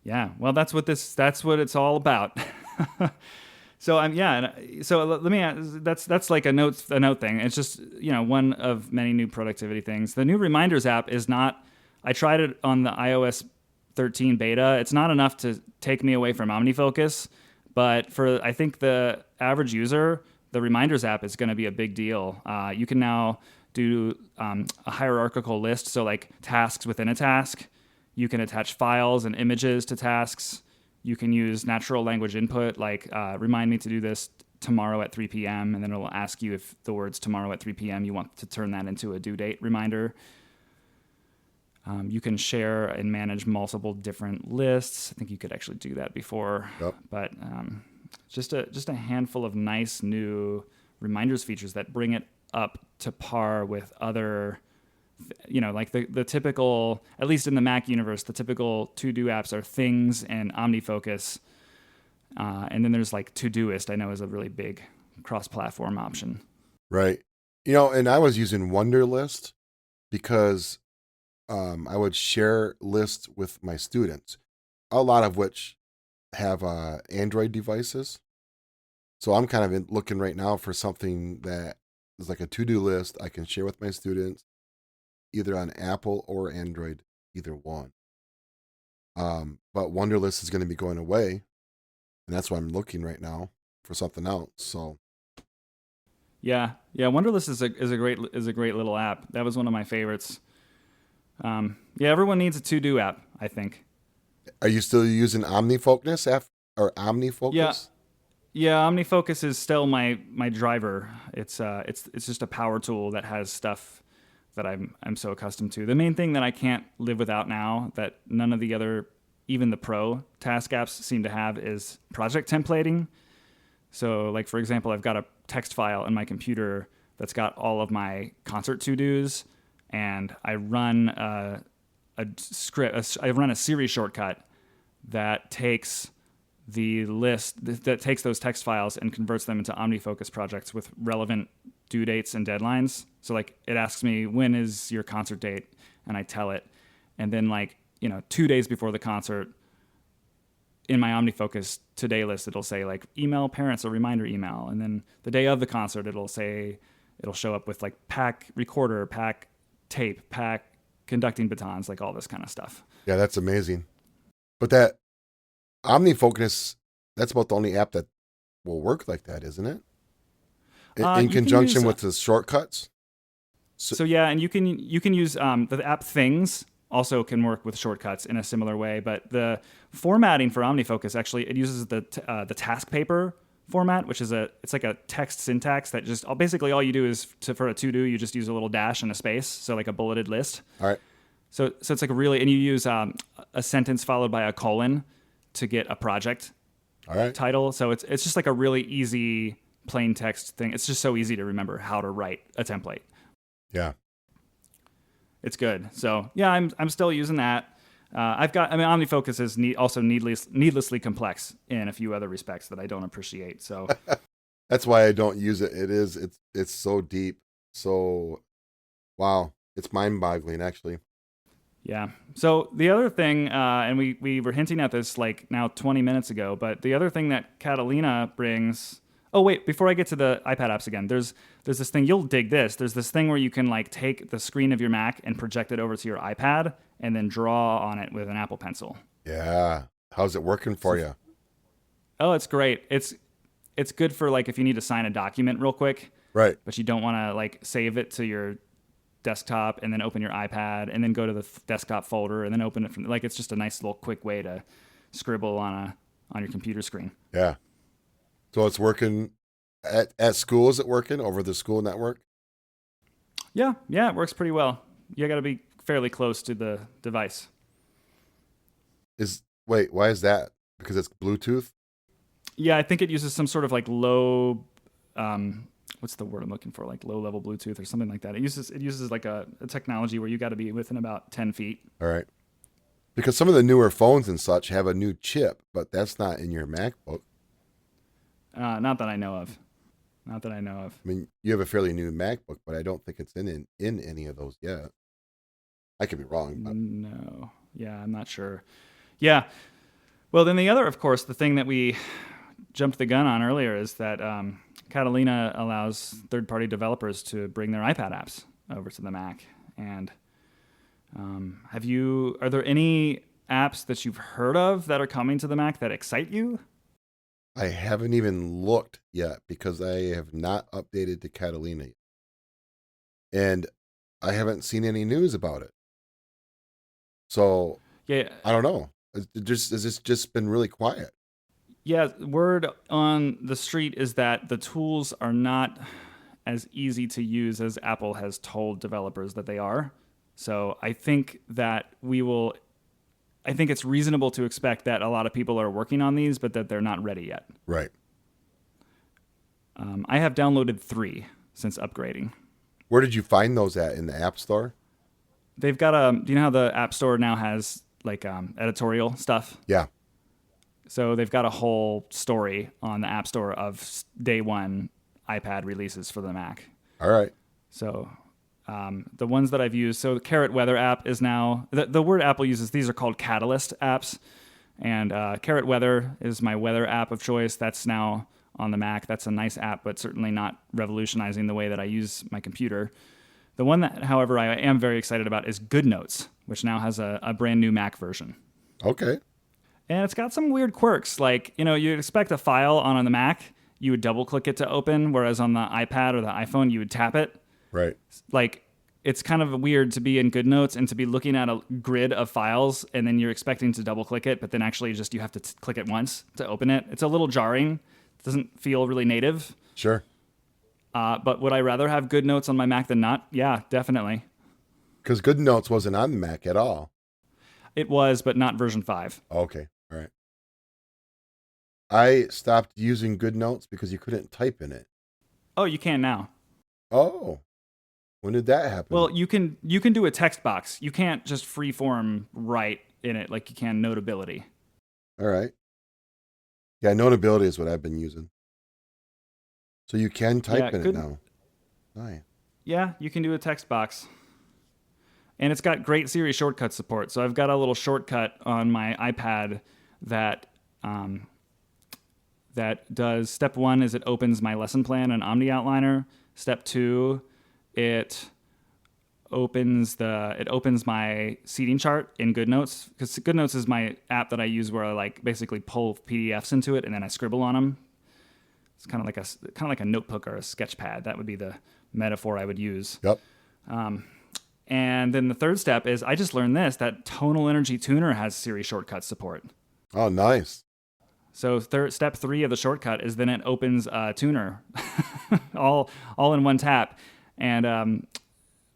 Yeah, well, that's what it's all about. So so let me ask, that's like a note thing. It's just, one of many new productivity things. The new Reminders app is not, I tried it on the iOS 13 beta. It's not enough to take me away from OmniFocus, but for, I think, the average user, the Reminders app is going to be a big deal. You can now do a hierarchical list, so like tasks within a task. You can attach files and images to tasks. You can use natural language input, like remind me to do this tomorrow at 3 p.m., and then it'll ask you if the words tomorrow at 3 p.m. you want to turn that into a due date reminder. You can share and manage multiple different lists. I think you could actually do that before, but just a handful of nice new reminders features that bring it up to par with other, like the typical, at least in the Mac universe, the typical to-do apps are Things and Omnifocus. And then there's like Todoist, I know is a really big cross-platform option. Right. And I was using Wunderlist because I would share lists with my students, a lot of which have Android devices. So I'm kind of looking right now for something that is like a to-do list I can share with my students, either on Apple or Android, either one. But Wunderlist is going to be going away, and that's why I'm looking right now for something else. So. Yeah. Wunderlist is a great little app. That was one of my favorites. Everyone needs a to-do app, I think. Are you still using Omnifocus or Omnifocus? Yeah, Omnifocus is still my driver. It's just a power tool that has stuff that I'm so accustomed to. The main thing that I can't live without now, that none of the other, even the Pro task apps seem to have, is project templating. So, like for example, I've got a text file in my computer that's got all of my concert to-dos, and I run a script. I run a Siri shortcut that takes the list that takes those text files and converts them into OmniFocus projects with relevant due dates and deadlines. So like it asks me, when is your concert date? And I tell it. And then 2 days before the concert, in my OmniFocus today list, it'll say like email parents a reminder email. And then the day of the concert, it'll show up with like pack recorder, pack tape, pack conducting batons, like all this kind of stuff. Yeah, that's amazing. But that OmniFocus, that's about the only app that will work like that, isn't it? In conjunction with the shortcuts. So yeah, and you can use the app Things also can work with shortcuts in a similar way, but the formatting for OmniFocus actually it uses the task paper format, which is it's like a text syntax that just basically all you do is for a to-do you just use a little dash and a space, so like a bulleted list. All right. So it's like and you use a sentence followed by a colon to get a project title. So it's just like a really easy plain text thing. It's just so easy to remember how to write a template. Yeah. It's good. So yeah, I'm still using that. OmniFocus is also needlessly complex in a few other respects that I don't appreciate. So that's why I don't use it. It's so deep. So wow, it's mind-boggling actually. Yeah. So the other thing, and we were hinting at this like now 20 minutes ago, but the other thing that Catalina brings. Oh wait, before I get to the iPad apps again, there's this thing, you'll dig this. There's this thing where you can like take the screen of your Mac and project it over to your iPad and then draw on it with an Apple Pencil. Yeah. How's it working for you? Oh, it's great. It's good for like if you need to sign a document real quick. Right. But you don't want to like save it to your desktop and then open your iPad and then go to the desktop folder and then open it from like it's just a nice little quick way to scribble on your computer screen. Yeah. So it's working at school. Is it working over the school network? Yeah, it works pretty well. You got to be fairly close to the device. Why is that? Because it's Bluetooth? Yeah, I think it uses some sort of like low, what's the word I'm looking for? Like low level Bluetooth or something like that. It uses like a technology where you got to be within about 10 feet. All right. Because some of the newer phones and such have a new chip, but that's not in your MacBook. Not that I know of. I mean, you have a fairly new MacBook, but I don't think it's in any of those yet. I could be wrong. But. No. Yeah, I'm not sure. Yeah. Well, then the other, of course, the thing that we jumped the gun on earlier is that Catalina allows third-party developers to bring their iPad apps over to the Mac. And are there any apps that you've heard of that are coming to the Mac that excite you? I haven't even looked yet because I have not updated to Catalina yet. And I haven't seen any news about it. So, yeah, I don't know. It's just been really quiet. Yeah, word on the street is that the tools are not as easy to use as Apple has told developers that they are. So I think that I think it's reasonable to expect that a lot of people are working on these, but that they're not ready yet. Right. I have downloaded 3 since upgrading. Where did you find those at? In the App Store? They've got do you know how the App Store now has like editorial stuff? Yeah. So they've got a whole story on the App Store of day one iPad releases for the Mac. All right. So the ones that I've used, so the Carrot Weather app is now, the word Apple uses, these are called Catalyst apps. And Carrot Weather is my weather app of choice. That's now on the Mac. That's a nice app, but certainly not revolutionizing the way that I use my computer. The one that, however, I am very excited about is GoodNotes, which now has a brand new Mac version. Okay. And it's got some weird quirks. Like, you'd expect a file on the Mac, you would double click it to open, whereas on the iPad or the iPhone, you would tap it. Right. Like, it's kind of weird to be in GoodNotes and to be looking at a grid of files, and then you're expecting to double click it, but then actually just you have to click it once to open it. It's a little jarring. It doesn't feel really native. Sure. But would I rather have GoodNotes on my Mac than not? Yeah, definitely. Because GoodNotes wasn't on the Mac at all. It was, but not version 5. Okay. All right. I stopped using GoodNotes because you couldn't type in it. Oh, you can now. Oh. When did that happen? Well, you can do a text box. You can't just freeform write in it like you can Notability. All right. Yeah, Notability is what I've been using. So you can type in it now. Nice. Yeah, you can do a text box. And it's got great Siri Shortcut support. So I've got a little shortcut on my iPad that does, step 1 is it opens my lesson plan in Omni Outliner. Step 2, it opens my seating chart in GoodNotes, because GoodNotes is my app that I use where I basically pull PDFs into it and then I scribble on them. It's kind of like a notebook or a sketch pad. That would be the metaphor I would use. Yep. And then the third step is I just learned that Tonal Energy Tuner has Siri Shortcut support. Oh, nice. So step 3 of the shortcut is then it opens Tuner all in one tap. And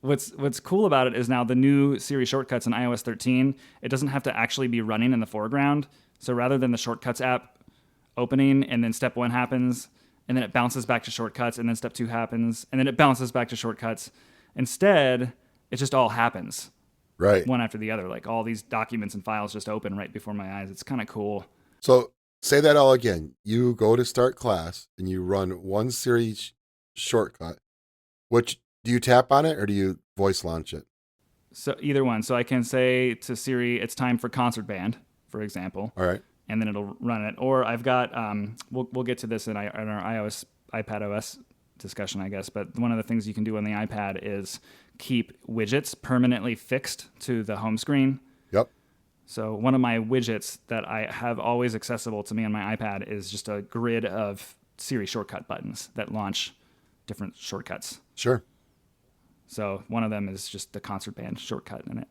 what's cool about it is now the new Siri Shortcuts in iOS 13, it doesn't have to actually be running in the foreground. So rather than the Shortcuts app opening and then step 1 happens, and then it bounces back to Shortcuts, and then step 2 happens, and then it bounces back to Shortcuts. Instead, it just all happens. Right. One after the other. Like all these documents and files just open right before my eyes. It's kind of cool. So say that all again. You go to start class and you run one Siri shortcut. Which, do you tap on it or do you voice launch it? So either one. So I can say to Siri, it's time for concert band, for example. All right. And then it'll run it. Or I've got, we'll get to this in our iOS, iPadOS discussion, I guess. But one of the things you can do on the iPad is keep widgets permanently fixed to the home screen. Yep. So one of my widgets that I have always accessible to me on my iPad is just a grid of Siri shortcut buttons that launch different shortcuts. Sure. So one of them is just the concert band shortcut, and it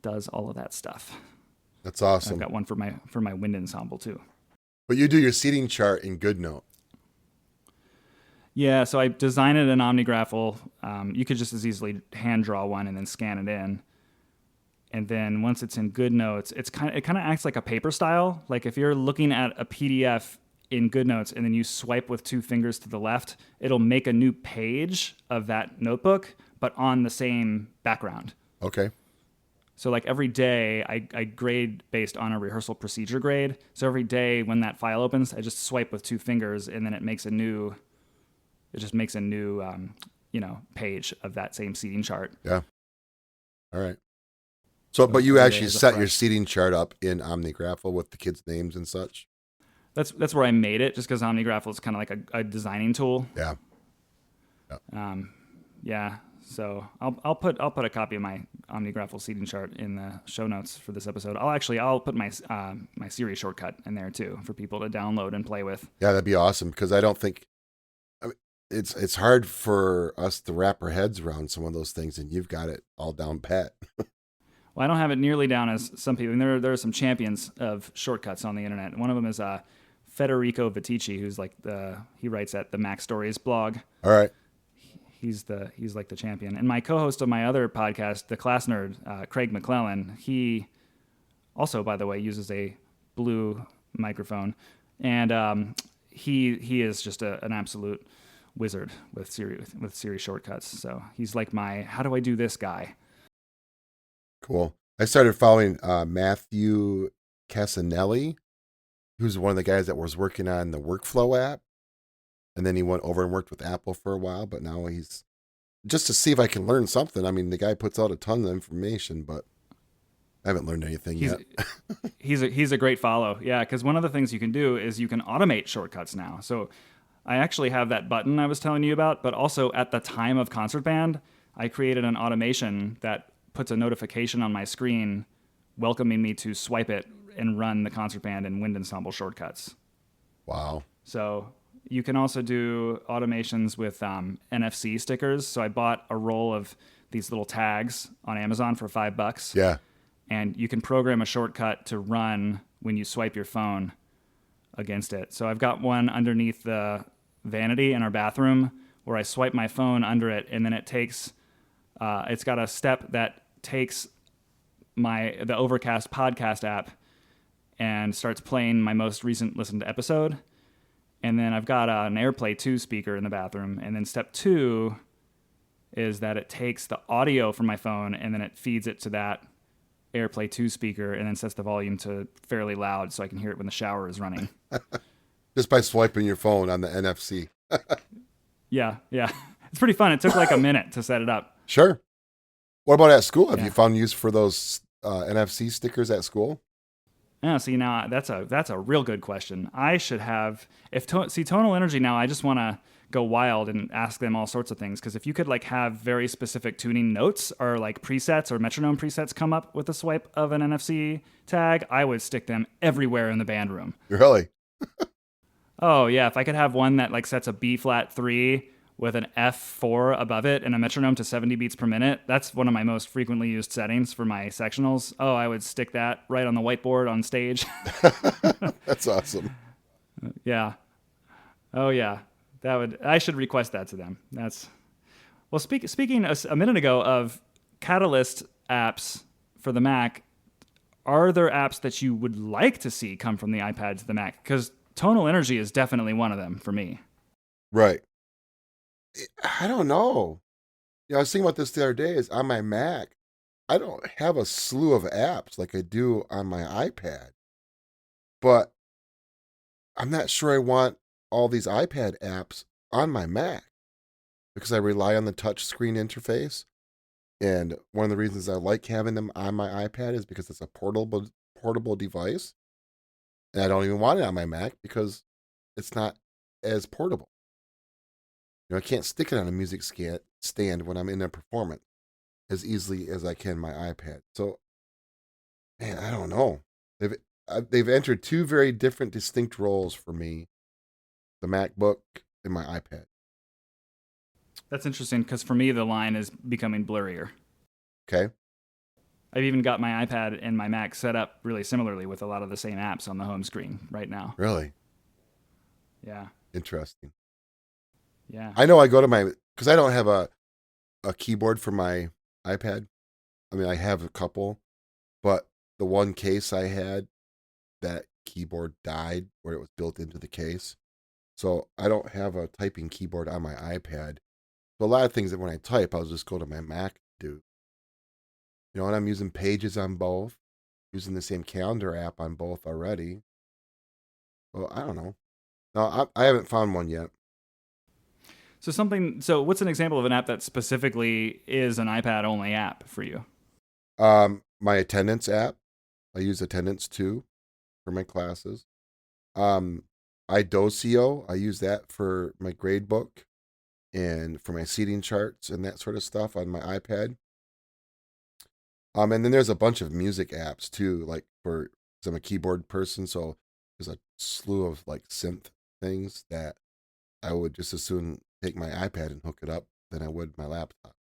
does all of that stuff. That's awesome. I've got one for my wind ensemble too. But you do your seating chart in GoodNote. Yeah, so I designed it in OmniGraffle. You could just as easily hand draw one and then scan it in. And then once it's in GoodNotes, it kind of acts like a paper style. Like if you're looking at a PDF in GoodNotes and then you swipe with 2 fingers to the left, it'll make a new page of that notebook, but on the same background. Okay. So like every day I grade based on a rehearsal procedure grade. So every day when that file opens, I just swipe with 2 fingers and then it just makes a new page of that same seating chart. Yeah. All right. So but you actually set your seating chart up in OmniGraffle with the kids' names and such? That's where I made it, just because OmniGraffle is kind of like a designing tool. Yeah. Yeah. So I'll put a copy of my OmniGraffle seating chart in the show notes for this episode. I'll put my my Siri shortcut in there too for people to download and play with. Yeah, that'd be awesome, because I don't think it's hard for us to wrap our heads around some of those things, and you've got it all down pat. Well, I don't have it nearly down as some people. And there are some champions of shortcuts on the internet. One of them is Federico Vitici, who's he writes at the Mac Stories blog. All right. he's like the champion. And my co-host of my other podcast, the Class Nerd, Craig McClellan, he also, by the way, uses a blue microphone, and he is just an absolute wizard with Siri Shortcuts. So he's like my how do I do this guy. Cool. I started following Matthew Casanelli, who's one of the guys that was working on the Workflow app. And then he went over and worked with Apple for a while, but now he's just to see if I can learn something. I mean, the guy puts out a ton of information, but I haven't learned anything yet. He's a great follow. Yeah, because one of the things you can do is you can automate shortcuts now. So I actually have that button I was telling you about, but also at the time of Concert Band, I created an automation that puts a notification on my screen welcoming me to swipe it and run the Concert Band and Wind Ensemble shortcuts. Wow. So you can also do automations with NFC stickers. So I bought a roll of these little tags on Amazon for $5. Yeah. And you can program a shortcut to run when you swipe your phone against it. So I've got one underneath the vanity in our bathroom where I swipe my phone under it, and then it takes, it's got a step that takes the Overcast podcast app and starts playing my most recent listened episode. And then I've got an AirPlay 2 speaker in the bathroom. And then step 2 is that it takes the audio from my phone and then it feeds it to that AirPlay 2 speaker and then sets the volume to fairly loud so I can hear it when the shower is running. Just by swiping your phone on the NFC. Yeah. It's pretty fun. It took like a minute to set it up. Sure. What about at school? Have you found use for those NFC stickers at school? Yeah, see, now that's a real good question. I should have, Tonal Energy now, I just want to go wild and ask them all sorts of things. Because if you could like have very specific tuning notes or like presets or metronome presets come up with a swipe of an NFC tag, I would stick them everywhere in the band room. Really? Oh yeah, if I could have one that like sets a B flat 3 with an F4 above it and a metronome to 70 beats per minute, that's one of my most frequently used settings for my sectionals. Oh, I would stick that right on the whiteboard on stage. That's awesome. Yeah. Oh yeah. I should request that to them. Well, speaking a minute ago of Catalyst apps for the Mac, are there apps that you would like to see come from the iPad to the Mac? Because Tonal Energy is definitely one of them for me. Right. I don't know. I was thinking about this the other day. Is on my Mac, I don't have a slew of apps like I do on my iPad. But I'm not sure I want all these iPad apps on my Mac because I rely on the touch screen interface. And one of the reasons I like having them on my iPad is because it's a portable device. And I don't even want it on my Mac because it's not as portable. I can't stick it on a music stand when I'm in a performance as easily as I can my iPad. So, man, I don't know. They've entered two very different, distinct roles for me: the MacBook and my iPad. That's interesting because for me, the line is becoming blurrier. Okay. I've even got my iPad and my Mac set up really similarly with a lot of the same apps on the home screen right now. Really? Yeah. Interesting. Yeah. I know I go to because I don't have a keyboard for my iPad. I mean, I have a couple, but the one case I had, that keyboard died where it was built into the case. So I don't have a typing keyboard on my iPad. So a lot of things that when I type, I'll just go to my Mac to do. And I'm using Pages on both, using the same calendar app on both already. Well, I don't know. No, I haven't found one yet. So what's an example of an app that specifically is an iPad-only app for you? My attendance app. I use attendance too for my classes. iDocio, I use that for my grade book and for my seating charts and that sort of stuff on my iPad. And then there's a bunch of music apps too, like because I'm a keyboard person, so there's a slew of like synth things that I would just as soon take my iPad and hook it up than I would my laptop.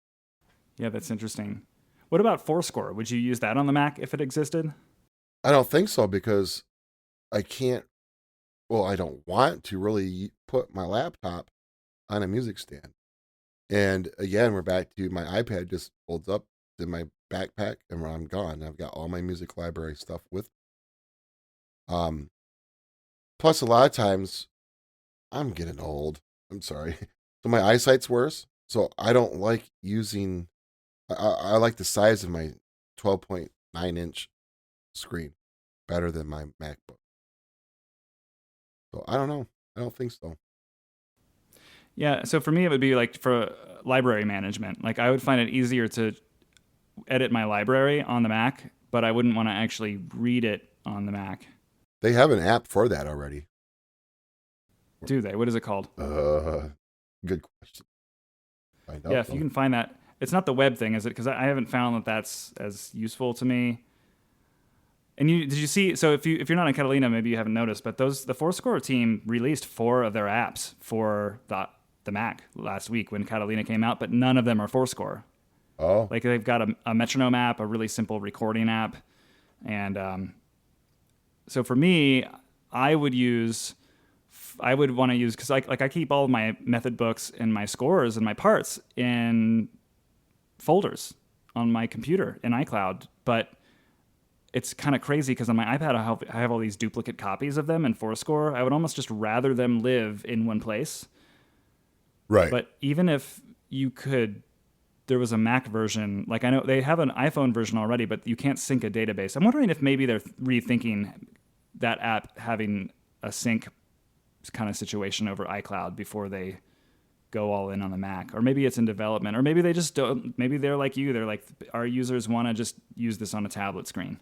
Yeah, that's interesting. What about Fourscore? Would you use that on the Mac if it existed? I don't think so because I don't want to really put my laptop on a music stand. And again, we're back to my iPad just folds up in my backpack and I'm gone. I've got all my music library stuff with. Plus a lot of times I'm getting old. I'm sorry. So my eyesight's worse. So I don't like using, I like the size of my 12.9-inch screen better than my MacBook. So I don't know. I don't think so. Yeah, so for me, it would be like for library management. Like I would find it easier to edit my library on the Mac, but I wouldn't want to actually read it on the Mac. They have an app for that already. Do they? What is it called? Good question. Find out, yeah, if you can find that. It's not the web thing, is it? Because I haven't found that that's as useful to me. And did you see? So if you're not on Catalina, maybe you haven't noticed, but the Fourscore team released 4 of their apps for the Mac last week when Catalina came out, but none of them are Fourscore. Oh, like they've got a metronome app, a really simple recording app, and so for me, I would want to use because I keep all of my method books and my scores and my parts in folders on my computer in iCloud, but it's kind of crazy because on my iPad I have all these duplicate copies of them in Fourscore. I would almost just rather them live in one place. Right. But even if there was a Mac version, like I know they have an iPhone version already, but you can't sync a database. I'm wondering if maybe they're rethinking that app having a sync kind of situation over iCloud before they go all in on the Mac, or maybe it's in development, or maybe they just don't. Maybe they're like you. They're like, our users want to just use this on a tablet screen.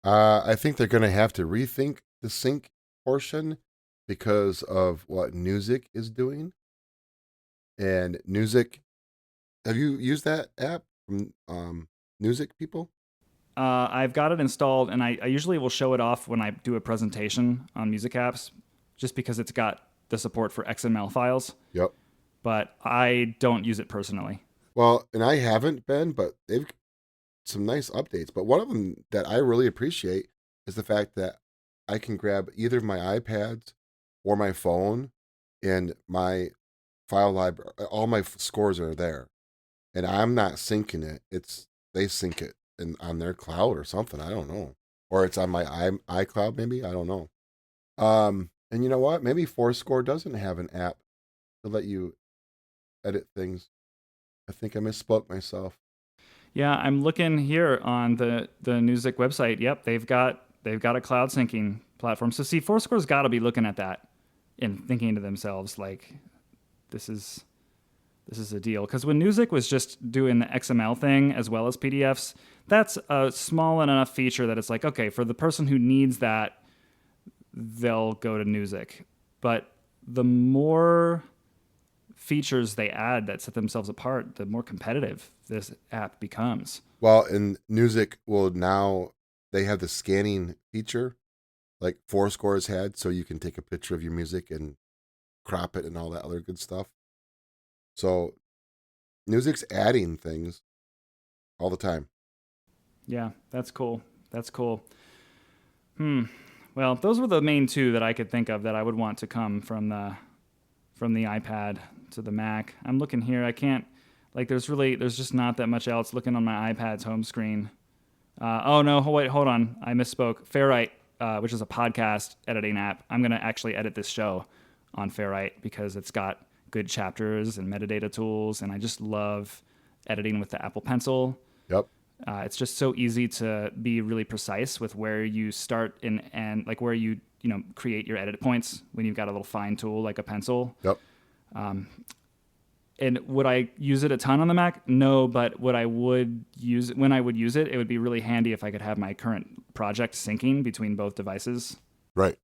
I think they're going to have to rethink the sync portion because of what Music is doing. And Music, have you used that app from Music people? I've got it installed, and I usually will show it off when I do a presentation on music apps, just because it's got the support for XML files. Yep. But I don't use it personally. Well, and I haven't been, but they've some nice updates. But one of them that I really appreciate is the fact that I can grab either my iPads or my phone, and my file library, all my scores are there, and I'm not syncing it. They sync it on their cloud or something. I don't know, or it's on my iCloud maybe. I don't know. And you know what? Maybe Fourscore doesn't have an app to let you edit things. I think I misspoke myself. Yeah, I'm looking here on the Music website. Yep, they've got a cloud syncing platform. So see, Fourscore's got to be looking at that and thinking to themselves like, this is a deal. Because when Music was just doing the XML thing as well as PDFs, that's a small enough feature that it's like, okay, for the person who needs that, they'll go to Music. But the more features they add that set themselves apart, the more competitive this app becomes. Well, in Music they have the scanning feature like Fourscore has had, so you can take a picture of your music and crop it and all that other good stuff. So Music's adding things all the time. Yeah, that's cool. Well, those were the main 2 that I could think of that I would want to come from the iPad to the Mac. I'm looking here. I can't, like, there's just not that much else looking on my iPad's home screen. Oh no, wait, hold on. I misspoke. Fairwrite, which is a podcast editing app. I'm going to actually edit this show on Fairwrite because it's got good chapters and metadata tools, and I just love editing with the Apple Pencil. Yep. It's just so easy to be really precise with where you start and like where you create your edit points when you've got a little fine tool like a pencil. Yep. And would I use it a ton on the Mac? No, but when I would use it, it would be really handy if I could have my current project syncing between both devices. Right.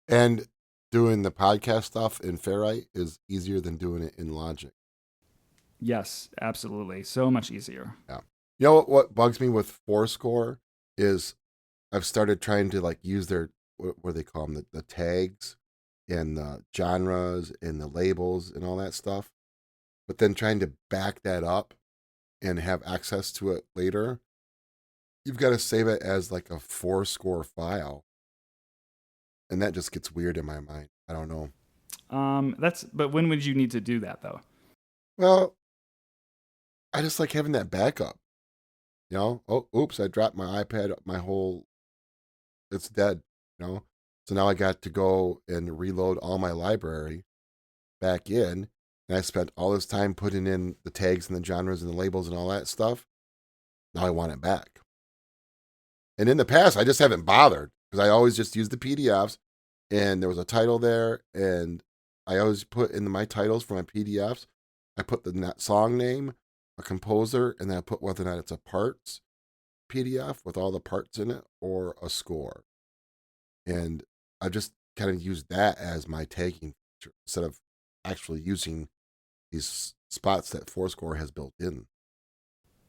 And doing the podcast stuff in Fairwrite is easier than doing it in Logic. Yes, absolutely. So much easier. Yeah. You know what bugs me with Fourscore is I've started trying to like use their, what do they call them, the tags and the genres and the labels and all that stuff. But then trying to back that up and have access to it later, you've got to save it as like a Fourscore file. And that just gets weird in my mind. I don't know. But when would you need to do that though? Well, I just like having that backup. Oh, oops, I dropped my iPad, it's dead, So now I got to go and reload all my library back in. And I spent all this time putting in the tags and the genres and the labels and all that stuff. Now I want it back. And in the past, I just haven't bothered because I always just used the PDFs and there was a title there. And I always put in my titles for my PDFs, I put the song name, a composer, and then I put whether or not it's a parts PDF with all the parts in it or a score. And I just kind of used that as my tagging feature instead of actually using these spots that Fourscore has built in.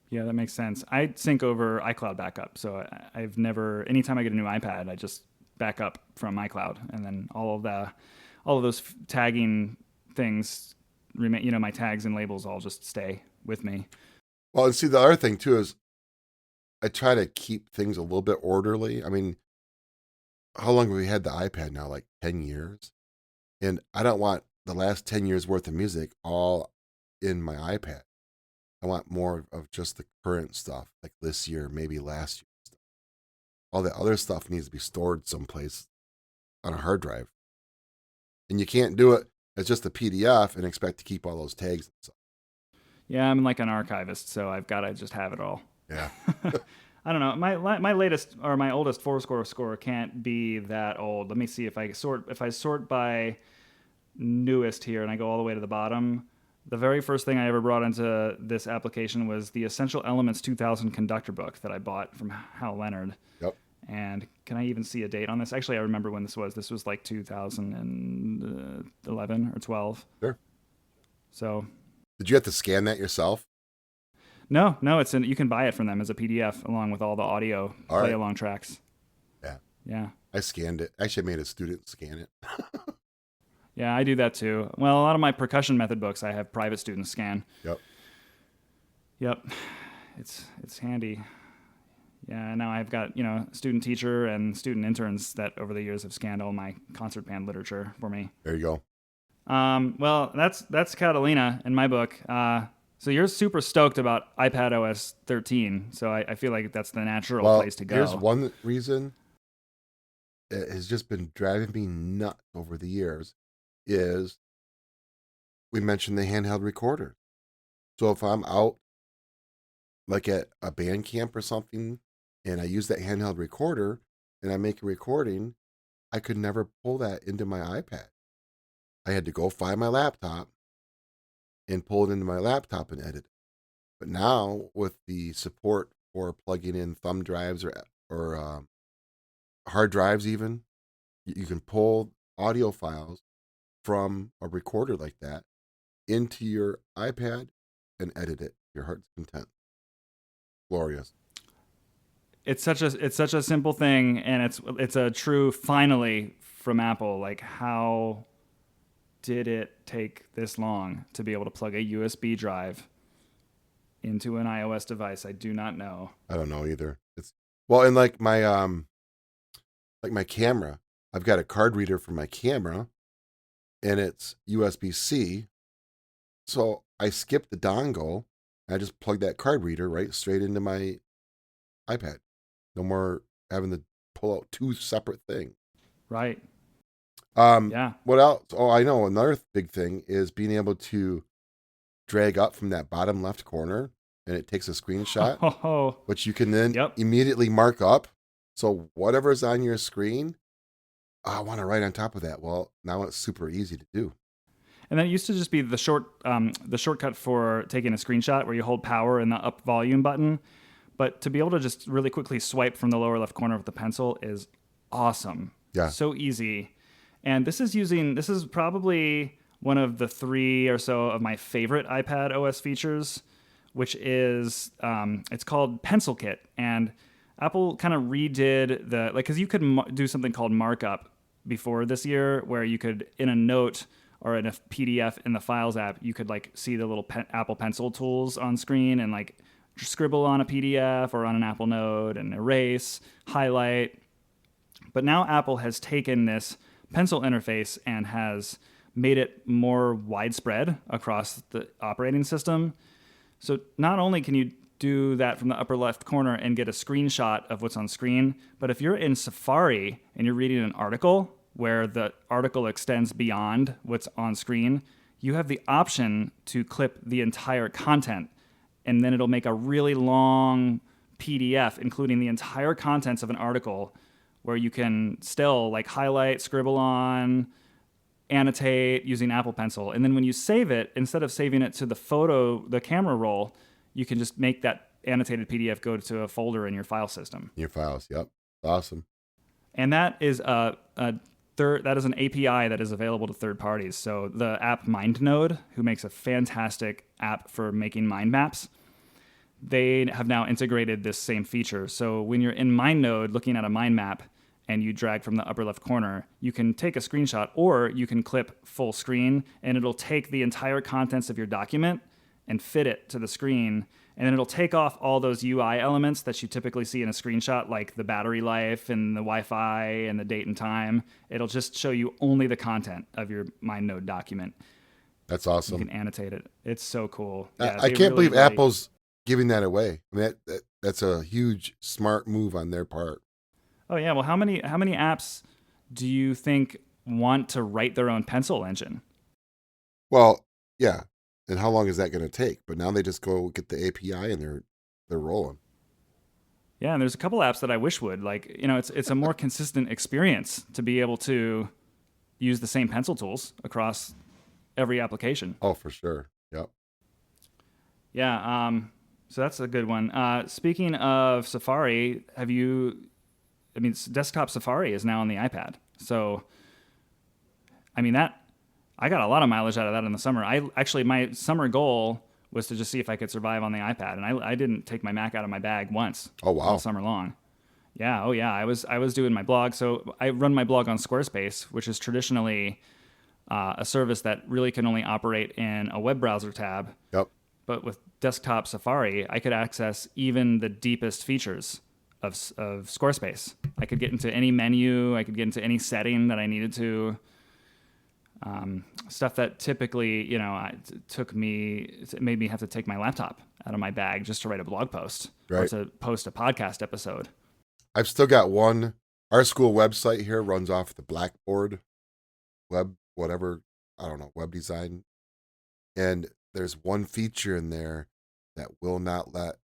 Yeah, that makes sense. I sync over iCloud backup. So I've never, anytime I get a new iPad, I just back up from iCloud, and then all of those tagging things remain, my tags and labels all just stay with me. Well, and see, the other thing too is I try to keep things a little bit orderly. I mean, how long have we had the iPad now? Like 10 years? And I don't want the last 10 years worth of music all in my iPad. I want more of just the current stuff, like this year, maybe last year stuff. All that other stuff needs to be stored someplace on a hard drive. And you can't do it as just a PDF and expect to keep all those tags and stuff. Yeah, I'm like an archivist, so I've got to just have it all. Yeah. I don't know. My latest or my oldest Fourscore score can't be that old. Let me see if I sort by newest here and I go all the way to the bottom. The very first thing I ever brought into this application was the Essential Elements 2000 conductor book that I bought from Hal Leonard. Yep. And can I even see a date on this? Actually, I remember when this was. This was like 2011 or 12. Sure. So. Did you have to scan that yourself? No, you can buy it from them as a PDF along with all the audio play along tracks. Yeah. Yeah. I scanned it. Actually, I made a student scan it. Yeah, I do that too. Well, a lot of my percussion method books, I have private students scan. Yep. It's handy. Yeah, now I've got, student teacher and student interns that over the years have scanned all my concert band literature for me. There you go. Well, that's Catalina in my book. So you're super stoked about iPadOS 13. So I feel like that's the natural place to go. Here's one reason it has just been driving me nuts over the years is we mentioned the handheld recorder. So if I'm out like at a band camp or something and I use that handheld recorder and I make a recording, I could never pull that into my iPad. I had to go find my laptop and pull it into my laptop and edit. But now with the support for plugging in thumb drives or hard drives even, you can pull audio files from a recorder like that into your iPad and edit it to your heart's content. Glorious. It's such a simple thing, and it's a true finally from Apple. Like, how did it take this long to be able to plug a USB drive into an iOS device? I do not know. I don't know either. And like my camera, I've got a card reader for my camera and it's USB-C. So I skipped the dongle and I just plugged that card reader right straight into my iPad. No more having to pull out two separate things. Right. Yeah. What else? Oh, I know. Another big thing is being able to drag up from that bottom left corner and it takes a screenshot, which you can then immediately mark up. So whatever's on your screen, I want to write on top of that. Well, now it's super easy to do. And that used to just be the shortcut for taking a screenshot where you hold power and the up volume button. But to be able to just really quickly swipe from the lower left corner with the pencil is awesome. Yeah. So easy. And this is probably one of the 3 or so of my favorite iPadOS features, which is, it's called Pencil Kit. And Apple kind of redid because you could do something called markup before this year where you could, in a note or in a PDF in the Files app, you could see the little Apple Pencil tools on screen and scribble on a PDF or on an Apple Note and erase, highlight. But now Apple has taken this pencil interface and has made it more widespread across the operating system. So not only can you do that from the upper left corner and get a screenshot of what's on screen, but if you're in Safari and you're reading an article where the article extends beyond what's on screen, you have the option to clip the entire content, and then it'll make a really long PDF, including the entire contents of an article, where you can still like highlight, scribble on, annotate using Apple Pencil. And then when you save it, instead of saving it to the camera roll, you can just make that annotated PDF go to a folder in your file system. Your files, yep. Awesome. And that is an API that is available to third parties. So the app MindNode, who makes a fantastic app for making mind maps, they have now integrated this same feature. So when you're in MindNode looking at a mind map and you drag from the upper left corner, you can take a screenshot or you can clip full screen, and it'll take the entire contents of your document and fit it to the screen. And then it'll take off all those UI elements that you typically see in a screenshot, like the battery life and the Wi-Fi and the date and time. It'll just show you only the content of your MindNode document. That's awesome. You can annotate it. It's so cool. Yeah, I can't believe Apple's giving that away. I mean, that's a huge smart move on their part. Oh yeah. Well, how many apps do you think want to write their own pencil engine? Well, yeah. And how long is that going to take? But now they just go get the API and they're rolling. Yeah, and there's a couple apps that I wish would. Like, it's a more consistent experience to be able to use the same pencil tools across every application. Oh, for sure. Yep. Yeah, so that's a good one. Speaking of Safari, desktop Safari is now on the iPad. So, I got a lot of mileage out of that in the summer. My summer goal was to just see if I could survive on the iPad, and I didn't take my Mac out of my bag once. Oh wow! All summer long. Yeah. Oh yeah. I was doing my blog. So I run my blog on Squarespace, which is traditionally a service that really can only operate in a web browser tab. Yep. But with desktop Safari, I could access even the deepest features of Squarespace. I could get into any menu. I could get into any setting that I needed to. Stuff that typically, it made me have to take my laptop out of my bag just to write a blog post or to post a podcast episode. I've still got one. Our school website here runs off the Blackboard web design. And there's one feature in there that will not let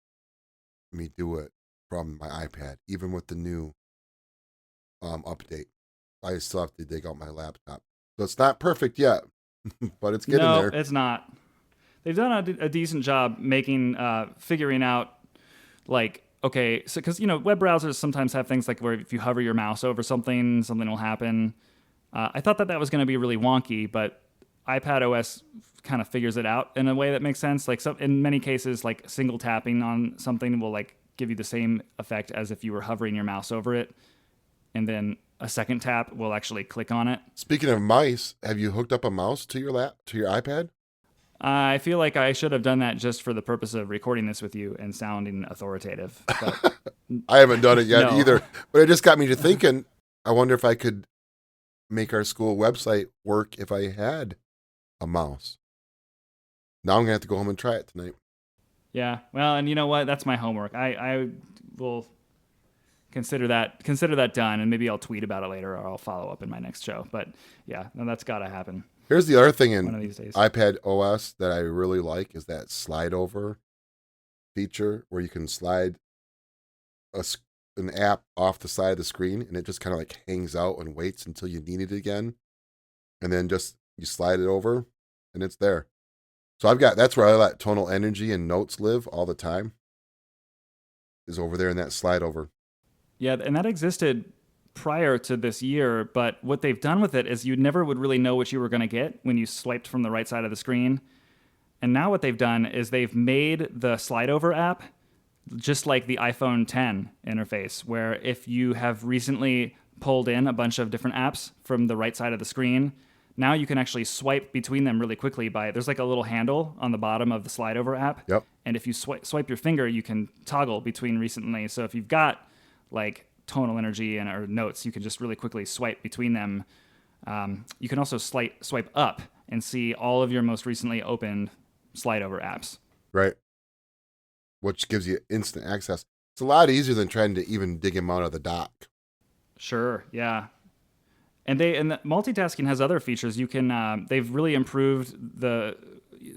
me do it from my iPad, even with the new update. I still have to dig out my laptop. So it's not perfect yet, but it's getting there. No, it's not. They've done a decent job figuring out, because, web browsers sometimes have things like where if you hover your mouse over something will happen. I thought that was going to be really wonky, but iPadOS kind of figures it out in a way that makes sense. Like in many cases, like single tapping on something will give you the same effect as if you were hovering your mouse over it. And then a second tap will actually click on it. Speaking of mice, have you hooked up a mouse to your iPad? I feel like I should have done that just for the purpose of recording this with you and sounding authoritative. But I haven't done it yet either. But it just got me to thinking, I wonder if I could make our school website work if I had a mouse. Now I'm going to have to go home and try it tonight. Yeah. Well, and you know what? That's my homework. I will consider that done, and maybe I'll tweet about it later, or I'll follow up in my next show. But yeah, no, that's got to happen. Here's the other thing in one of these days. iPadOS that I really like is that slide over feature where you can slide an app off the side of the screen and it just kind of hangs out and waits until you need it again. And then just you slide it over and it's there. So that's where I let Tonal Energy and Notes live all the time, is over there in that slide over. Yeah, and that existed prior to this year, but what they've done with it is you never would really know what you were going to get when you swiped from the right side of the screen. And now what they've done is they've made the slide over app just like the iPhone X interface, where if you have recently pulled in a bunch of different apps from the right side of the screen, now you can actually swipe between them really quickly there's a little handle on the bottom of the slide over app. Yep. And if you swipe your finger, you can toggle between recently. So if you've got Tonal Energy or Notes, you can just really quickly swipe between them. You can also swipe up and see all of your most recently opened slide over apps. Right. which gives you instant access. It's a lot easier than trying to even dig them out of the dock. Sure. Yeah. And the multitasking has other features. You can they've really improved the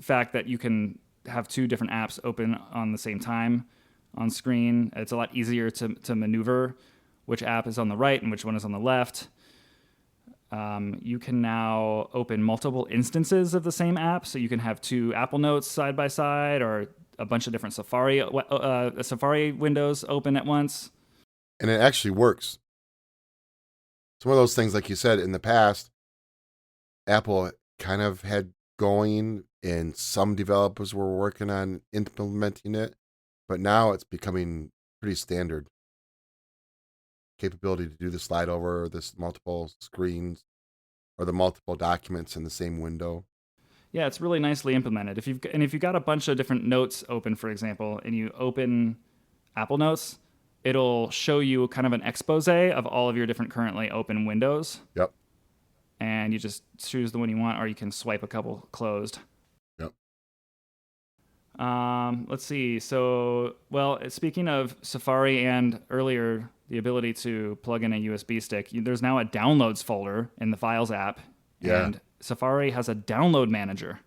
fact that you can have two different apps open on the same time on screen. It's a lot easier to maneuver which app is on the right and which one is on the left. You can now open multiple instances of the same app, so you can have two Apple Notes side by side, or a bunch of different Safari windows open at once. And it actually works. It's one of those things, like you said, in the past, Apple kind of had going, and some developers were working on implementing it, but now it's becoming pretty standard. Capability to do the slide over, this multiple screens, or the multiple documents in the same window. Yeah, it's really nicely implemented. If you've got a bunch of different notes open, for example, and you open Apple Notes, it'll show you kind of an expose of all of your different currently open windows. Yep. And you just choose the one you want, or you can swipe a couple closed. Yep. Let's see. So, well, speaking of Safari and earlier, the ability to plug in a USB stick, there's now a downloads folder in the Files app. Yeah. And Safari has a download manager.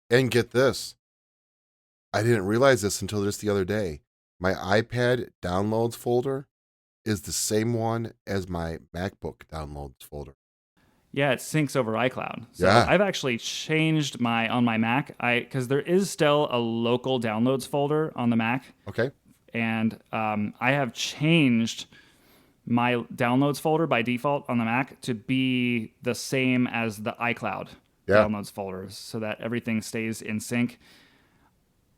And get this. I didn't realize this until just the other day. My iPad downloads folder is the same one as my MacBook downloads folder. Yeah, it syncs over iCloud. So yeah. I've actually changed on my Mac, because there is still a local downloads folder on the Mac. Okay. And I have changed my downloads folder by default on the Mac to be the same as the iCloud downloads folders, so that everything stays in sync.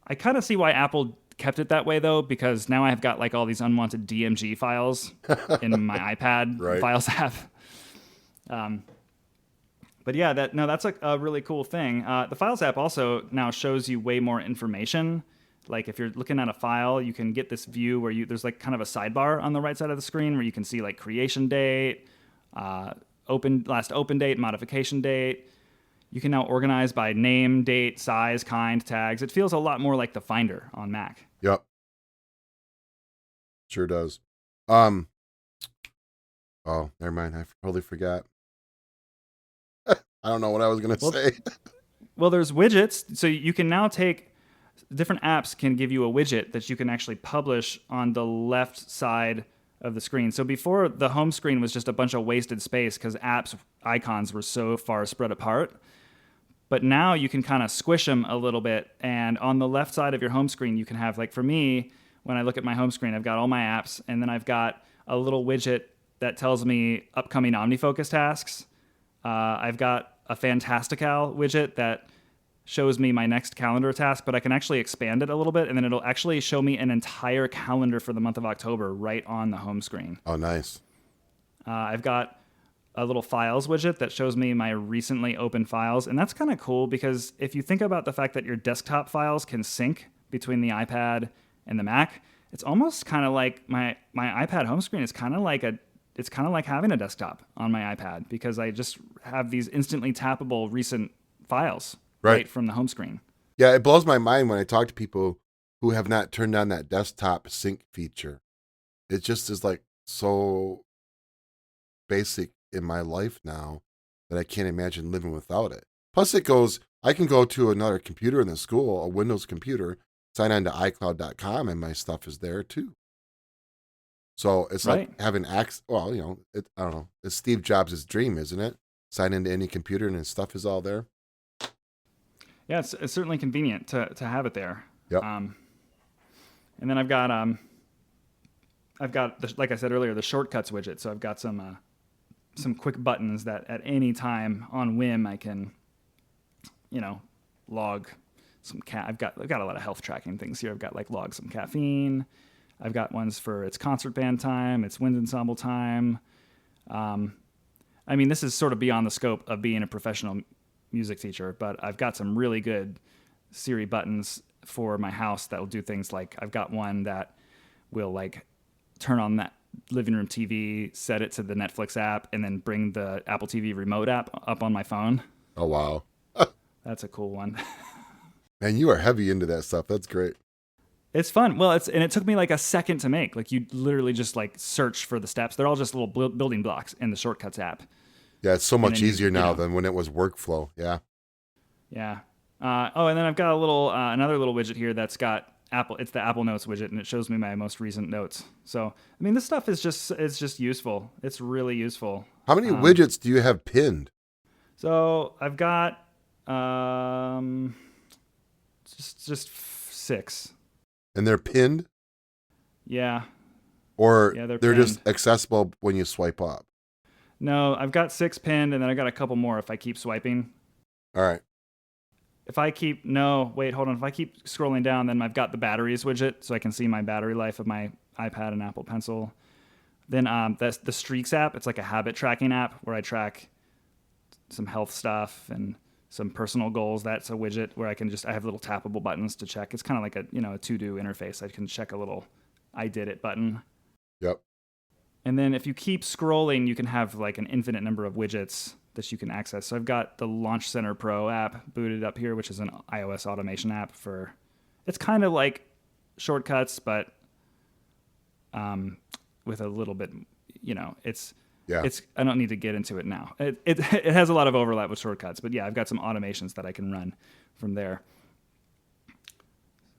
I kind of see why Apple kept it that way, though, because now I've got like all these unwanted DMG files in my iPad Files app. But yeah, that's a really cool thing. The Files app also now shows you way more information. Like if you're looking at a file, you can get this view where there's like kind of a sidebar on the right side of the screen where you can see like creation date, last open date, modification date. You can now organize by name, date, size, kind, tags. It feels a lot more like the Finder on Mac. Yep. Sure does. Oh, never mind. I totally forgot. I don't know what I was going to say. Well, there's widgets. So you can now different apps can give you a widget that you can actually publish on the left side of the screen. So before, the home screen was just a bunch of wasted space because apps icons were so far spread apart. But now you can kind of squish them a little bit. And on the left side of your home screen, you can have, like for me, when I look at my home screen, I've got all my apps, and then I've got a little widget that tells me upcoming Omnifocus tasks. I've got a Fantastical widget that shows me my next calendar task, but I can actually expand it a little bit, and then it'll actually show me an entire calendar for the month of October right on the home screen. Oh, nice. I've got a little files widget that shows me my recently opened files, and that's kind of cool because if you think about the fact that your desktop files can sync between the iPad and the Mac, it's almost kind of like my iPad home screen is kind of like having a desktop on my iPad, because I just have these instantly tappable recent files right from the home screen. Yeah, it blows my mind when I talk to people who have not turned on that desktop sync feature. It just is like so basic in my life now that I can't imagine living without it. Plus I can go to another computer in the school, a Windows computer, sign on to iCloud.com, and my stuff is there too. So it's like having access. Well, I don't know. It's Steve Jobs' dream, isn't it? Sign into any computer and his stuff is all there. Yeah, it's certainly convenient to have it there. Yep. And then I've got like I said earlier, the Shortcuts widget. So I've got some quick buttons that at any time on whim I can, log some I've got a lot of health tracking things here. I've got like log some caffeine. I've got ones for its concert band time, its wind ensemble time. This is sort of beyond the scope of being a professional music teacher, but I've got some really good Siri buttons for my house that will do things like I've got one that will like turn on that living room TV, set it to the Netflix app, and then bring the Apple TV remote app up on my phone. Oh, wow. That's a cool one. Man, you are heavy into that stuff. That's great. It's fun. Well, and it took me like a second to make. Like you literally just like search for the steps. They're all just little building blocks in the Shortcuts app. Yeah, it's so much easier now than when it was workflow. Yeah. Yeah. And then I've got a little another little widget here that's got Apple. It's the Apple Notes widget, and it shows me my most recent notes. So I mean, this stuff is just useful. It's really useful. How many widgets do you have pinned? So I've got just 6. And they're pinned? Yeah. Or they're just accessible when you swipe up? No, I've got 6 pinned, and then I got a couple more if I keep swiping. All right. If I keep If I keep scrolling down, then I've got the batteries widget, so I can see my battery life of my iPad and Apple Pencil. Then that's the Streaks app. It's like a habit tracking app where I track some health stuff and some personal goals. That's a widget where I have little tappable buttons to check. It's kind of like a to-do interface. I can check a little I did it button. Yep. And then if you keep scrolling, you can have like an infinite number of widgets that you can access. So I've got the Launch Center Pro app booted up here, which is an iOS automation app it's kind of like Shortcuts, but with a little bit, I don't need to get into it now. It has a lot of overlap with Shortcuts, but yeah, I've got some automations that I can run from there.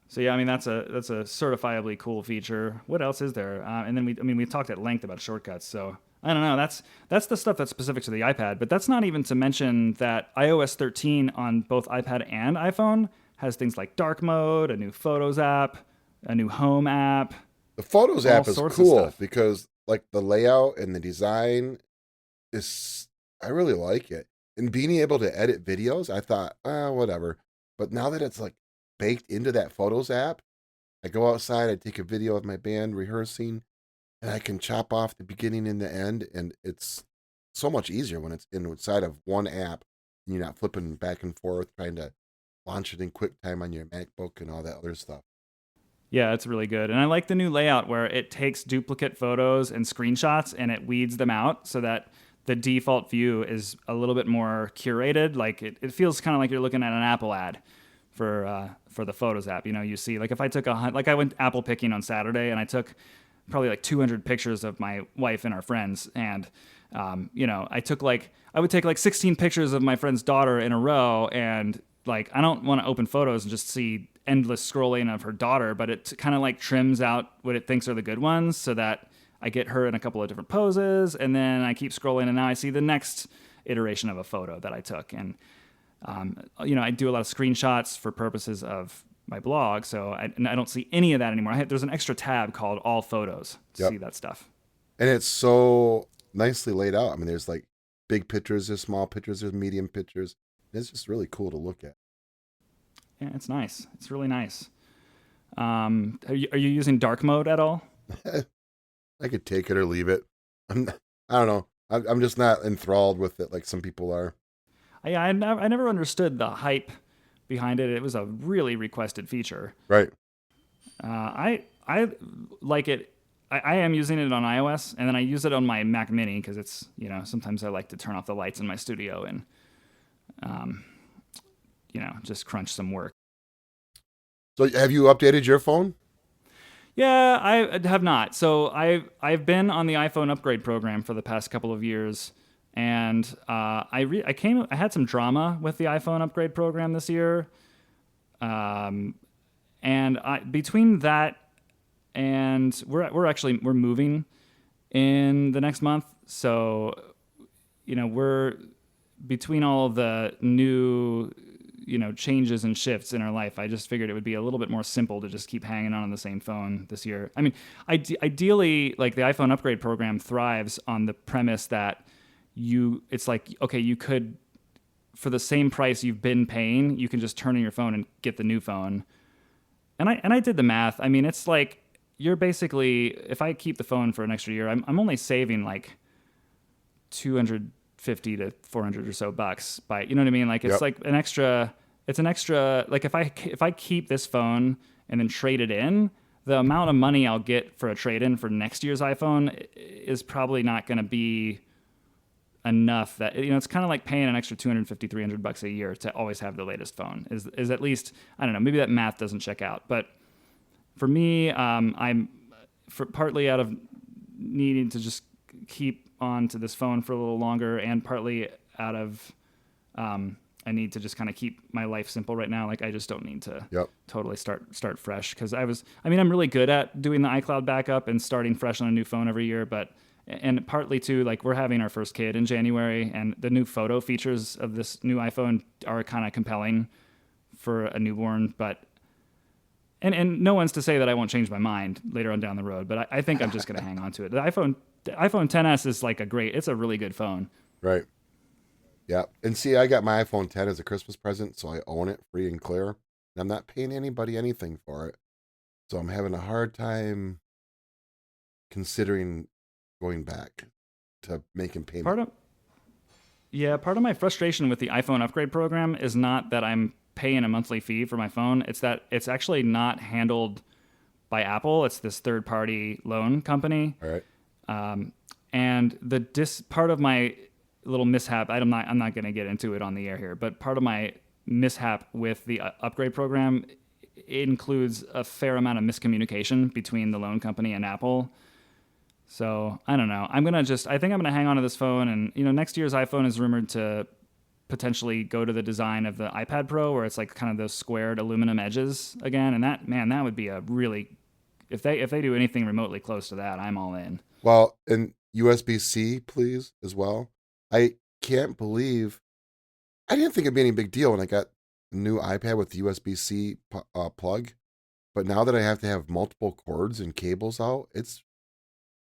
So yeah, I mean that's a certifiably cool feature. What else is there? And then we talked at length about Shortcuts. So I don't know. That's the stuff that's specific to the iPad, but that's not even to mention that iOS 13 on both iPad and iPhone has things like dark mode, a new Photos app, a new Home app. The Photos app is cool because like the layout and the design I really like it. And being able to edit videos, I thought, whatever. But now that it's like baked into that Photos app, I go outside, I take a video of my band rehearsing, and I can chop off the beginning and the end, and it's so much easier when it's inside of one app, and you're not flipping back and forth trying to launch it in QuickTime on your MacBook and all that other stuff. Yeah, it's really good. And I like the new layout where it takes duplicate photos and screenshots and it weeds them out so that the default view is a little bit more curated. Like it feels kind of like you're looking at an Apple ad for the Photos app. You see, like if I took I went apple picking on Saturday and I took probably like 200 pictures of my wife and our friends. And, I would take like 16 pictures of my friend's daughter in a row. And like, I don't want to open photos and just see endless scrolling of her daughter, but it kind of like trims out what it thinks are the good ones so that I get her in a couple of different poses. And then I keep scrolling and now I see the next iteration of a photo that I took. And, I do a lot of screenshots for purposes of my blog, so I don't see any of that anymore. There's an extra tab called All Photos to see that stuff. And it's so nicely laid out. I mean, there's like big pictures, there's small pictures, there's medium pictures. It's just really cool to look at. Yeah, it's nice. It's really nice. Are you using dark mode at all? I could take it or leave it. I don't know. I'm just not enthralled with it like some people are. Yeah, I never understood the hype behind it. It was a really requested feature. Right. I like it. I am using it on iOS, and then I use it on my Mac Mini because it's, sometimes I like to turn off the lights in my studio and, just crunch some work. So have you updated your phone? Yeah, I have not. So I've been on the iPhone upgrade program for the past couple of years. And I had some drama with the iPhone upgrade program this year, and between that and we're moving in the next month, so we're between all the new changes and shifts in our life. I just figured it would be a little bit more simple to just keep hanging on the same phone this year. I mean, ideally, like the iPhone upgrade program thrives on the premise that it's like, okay, you could, for the same price you've been paying, you can just turn on your phone and get the new phone. And I did the math. I mean, it's like you're basically, if I keep the phone for an extra year, I'm only saving like $250 to $400 or so bucks by, you know what I mean? Like it's like an extra, like if I keep this phone and then trade it in, the amount of money I'll get for a trade-in for next year's iPhone is probably not going to be enough that, it's kind of like paying an extra $250, $300 a year to always have the latest phone is at least, I don't know, maybe that math doesn't check out, but for me, partly out of needing to just keep on to this phone for a little longer, and partly out of I need to just kind of keep my life simple right now. Like I just don't need to totally start fresh, because I'm really good at doing the iCloud backup and starting fresh on a new phone every year, and partly too, like we're having our first kid in January, and the new photo features of this new iPhone are kind of compelling for a newborn, and no one's to say that I won't change my mind later on down the road, but I think I'm just going to hang on to it. The iPhone XS is it's a really good phone. Right. Yeah. And see, I got my iPhone 10 as a Christmas present, so I own it free and clear. And I'm not paying anybody anything for it. So I'm having a hard time considering going back to making payments. Part of my frustration with the iPhone upgrade program is not that I'm paying a monthly fee for my phone. It's that it's actually not handled by Apple. It's this third-party loan company. All right. And part of my little mishap, I'm not going to get into it on the air here, but part of my mishap with the upgrade program includes a fair amount of miscommunication between the loan company and Apple. So I don't know. I think I'm going to hang on to this phone, and next year's iPhone is rumored to potentially go to the design of the iPad Pro, where it's like kind of those squared aluminum edges again. And that would be a really, if they do anything remotely close to that, I'm all in. Well, and USB-C, please, as well. I can't believe, I didn't think it'd be any big deal when I got a new iPad with the USB-C plug. But now that I have to have multiple cords and cables out, it's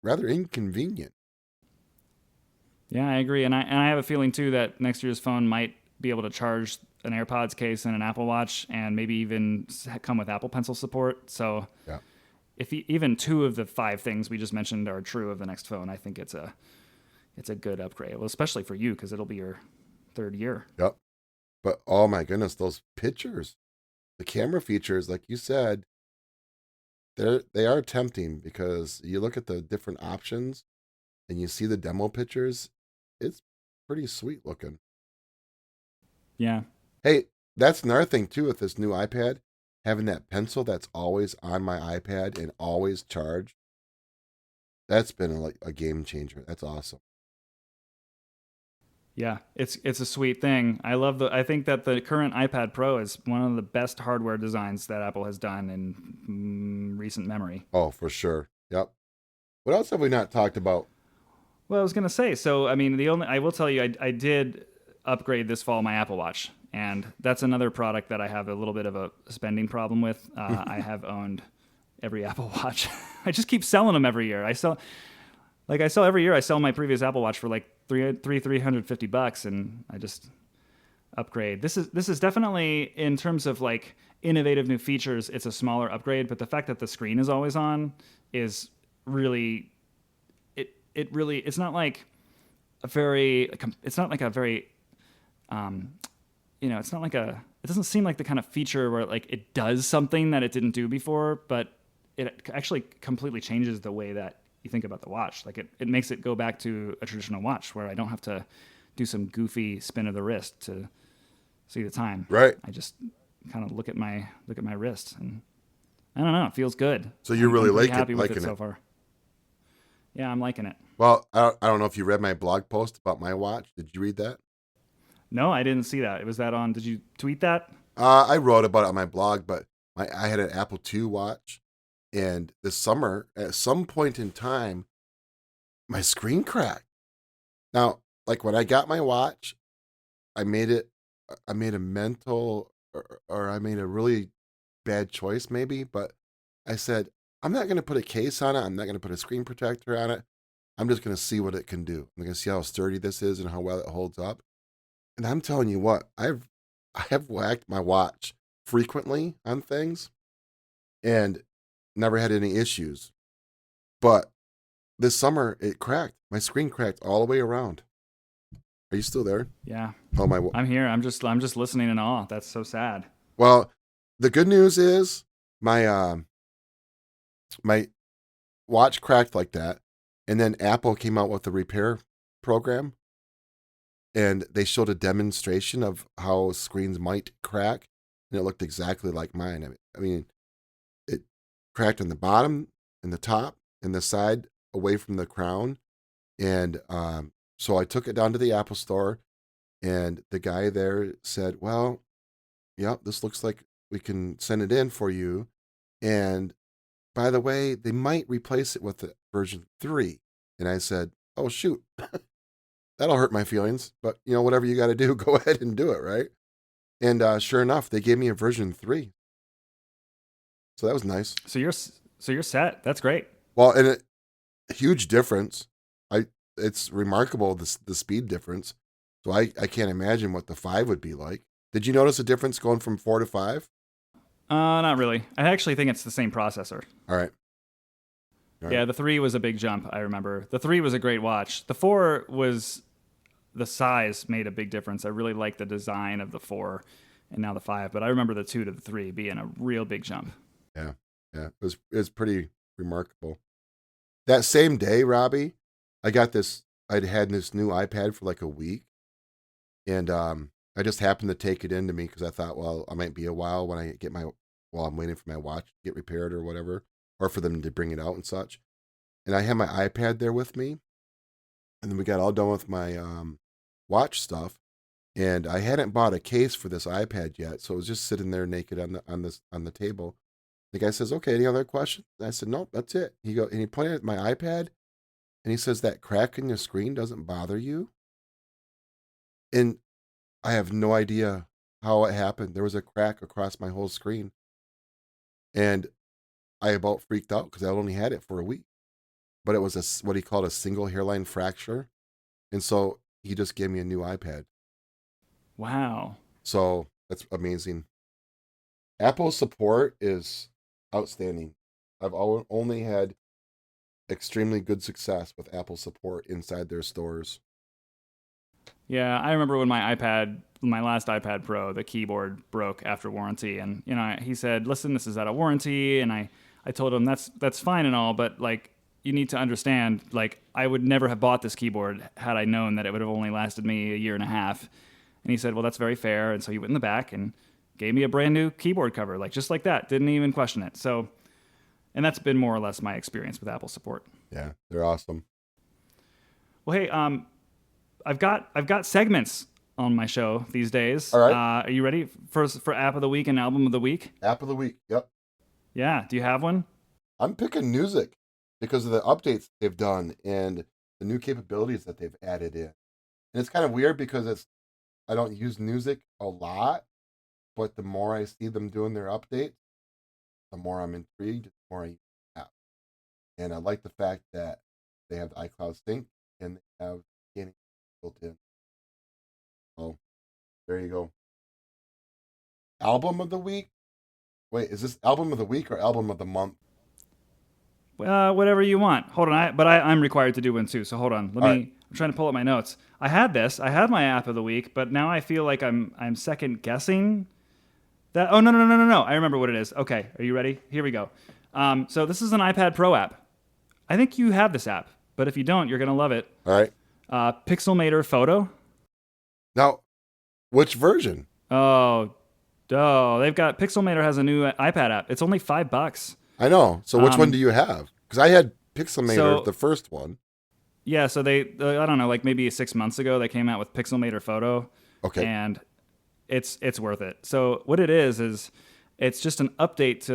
rather inconvenient. Yeah, I agree. And I have a feeling, too, that next year's phone might be able to charge an AirPods case and an Apple Watch, and maybe even come with Apple Pencil support. So if even 2 of the 5 things we just mentioned are true of the next phone, I think it's a good upgrade. Well, especially for you, because it'll be your 3rd year. Yep. But oh my goodness, those pictures, the camera features, like you said, they are tempting, because you look at the different options and you see the demo pictures. It's pretty sweet looking. Yeah. Hey, that's another thing too with this new iPad, having that pencil that's always on my iPad and always charged. That's been a game changer. That's awesome. Yeah, it's a sweet thing. I think that the current iPad Pro is one of the best hardware designs that Apple has done in recent memory. Oh, for sure. Yep. What else have we not talked about? Well, I was gonna say, so I will tell you, I did upgrade this fall my Apple Watch, and that's another product that I have a little bit of a spending problem with. I have owned every Apple Watch. I just keep selling them every year. I sell every year. I sell my previous Apple Watch for like $350, and I just upgrade. This is definitely, in terms of like innovative new features, it's a smaller upgrade, but the fact that the screen is always on is really, it's not like a very, it's not like a very, it's not like it doesn't seem like the kind of feature where like it does something that it didn't do before, but it actually completely changes the way that you think about the watch. Like it makes it go back to a traditional watch where I don't have to do some goofy spin of the wrist to see the time. Right. I just kind of look at my wrist, and I don't know, it feels good. So you're really happy with it so far. Yeah, I'm liking it. Well, I don't know if you read my blog post about my watch. Did you read that? No, I didn't see that. Was that on? Did you tweet that? I wrote about it on my blog, but I had an Apple II watch, and this summer, at some point in time, my screen cracked. Now, like when I got my watch, I made a mental, or I made a really bad choice maybe, but I said, I'm not going to put a case on it. I'm not going to put a screen protector on it. I'm just going to see what it can do. I'm going to see how sturdy this is and how well it holds up. And I'm telling you what, I have whacked my watch frequently on things and never had any issues. But this summer it cracked. My screen cracked all the way around. Are you still there? Yeah. Oh my! I'm here. I'm just listening in awe. That's so sad. Well, the good news is my my watch cracked like that, and then Apple came out with a repair program, and they showed a demonstration of how screens might crack, and it looked exactly like mine. I mean, cracked in the bottom, in the top, and the side away from the crown. And so I took it down to the Apple store, and the guy there said, well, yeah, this looks like we can send it in for you. And by the way, they might replace it with the version 3. And I said, oh, shoot, that'll hurt my feelings. But, whatever you got to do, go ahead and do it, right? And sure enough, they gave me a version 3. So that was nice. So you're set. That's great. Well, and a huge difference. It's remarkable, the speed difference. So I can't imagine what the 5 would be like. Did you notice a difference going from 4 to 5? Not really. I actually think it's the same processor. All right. Yeah, the 3 was a big jump, I remember. The 3 was a great watch. The 4 was, the size made a big difference. I really liked the design of the 4 and now the 5, but I remember the 2 to the 3 being a real big jump. Yeah. It was pretty remarkable. That same day, Robby, I'd had this new iPad for like a week, and I just happened to take it into me because I thought, well, I might be a while when while I'm waiting for my watch to get repaired or whatever, or for them to bring it out and such. And I had my iPad there with me, and then we got all done with my watch stuff, and I hadn't bought a case for this iPad yet, so it was just sitting there naked on the table. The guy says, "Okay, any other questions?" And I said, "Nope, that's it." And he pointed at my iPad, and he says, "That crack in your screen doesn't bother you?" And I have no idea how it happened. There was a crack across my whole screen, and I about freaked out because I only had it for a week. But it was what he called a single hairline fracture, and so he just gave me a new iPad. Wow! So that's amazing. Apple support is outstanding. I've only had extremely good success with Apple support inside their stores. Yeah, I remember when my last iPad Pro, the keyboard broke after warranty, and he said, "Listen, this is out of warranty," and I told him that's fine and all, but like you need to understand, like I would never have bought this keyboard had I known that it would have only lasted me a year and a half. And he said, "Well, that's very fair," and so he went in the back and gave me a brand new keyboard cover, like just like that. Didn't even question it. So, and that's been more or less my experience with Apple support. Yeah, they're awesome. Well, hey, I've got segments on my show these days. All right. Are you ready for App of the Week and Album of the Week? App of the Week. Yep. Yeah. Do you have one? I'm picking music because of the updates they've done and the new capabilities that they've added in. And it's kind of weird because I don't use music a lot, but the more I see them doing their updates, the more I'm intrigued, the more I use the app. And I like the fact that they have the iCloud sync and they have scanning built in. So there you go. Album of the week? Wait, is this album of the week or album of the month? Whatever you want. Hold on, I'm required to do one too. So hold on. I'm trying to pull up my notes. I had my app of the week, but now I feel like I'm second guessing that. Oh no! I remember what it is. Okay, are you ready? Here we go. So this is an iPad Pro app. I think you have this app, but if you don't, you're gonna love it. All right. Pixelmator Photo. Now, which version? Oh, they've got Pixelmator has a new iPad app. It's only $5. I know. So which one do you have? Because I had Pixelmator, the first one. Yeah, so they, I don't know, like maybe 6 months ago, they came out with Pixelmator Photo. Okay. And it's worth it. So what it is it's just an update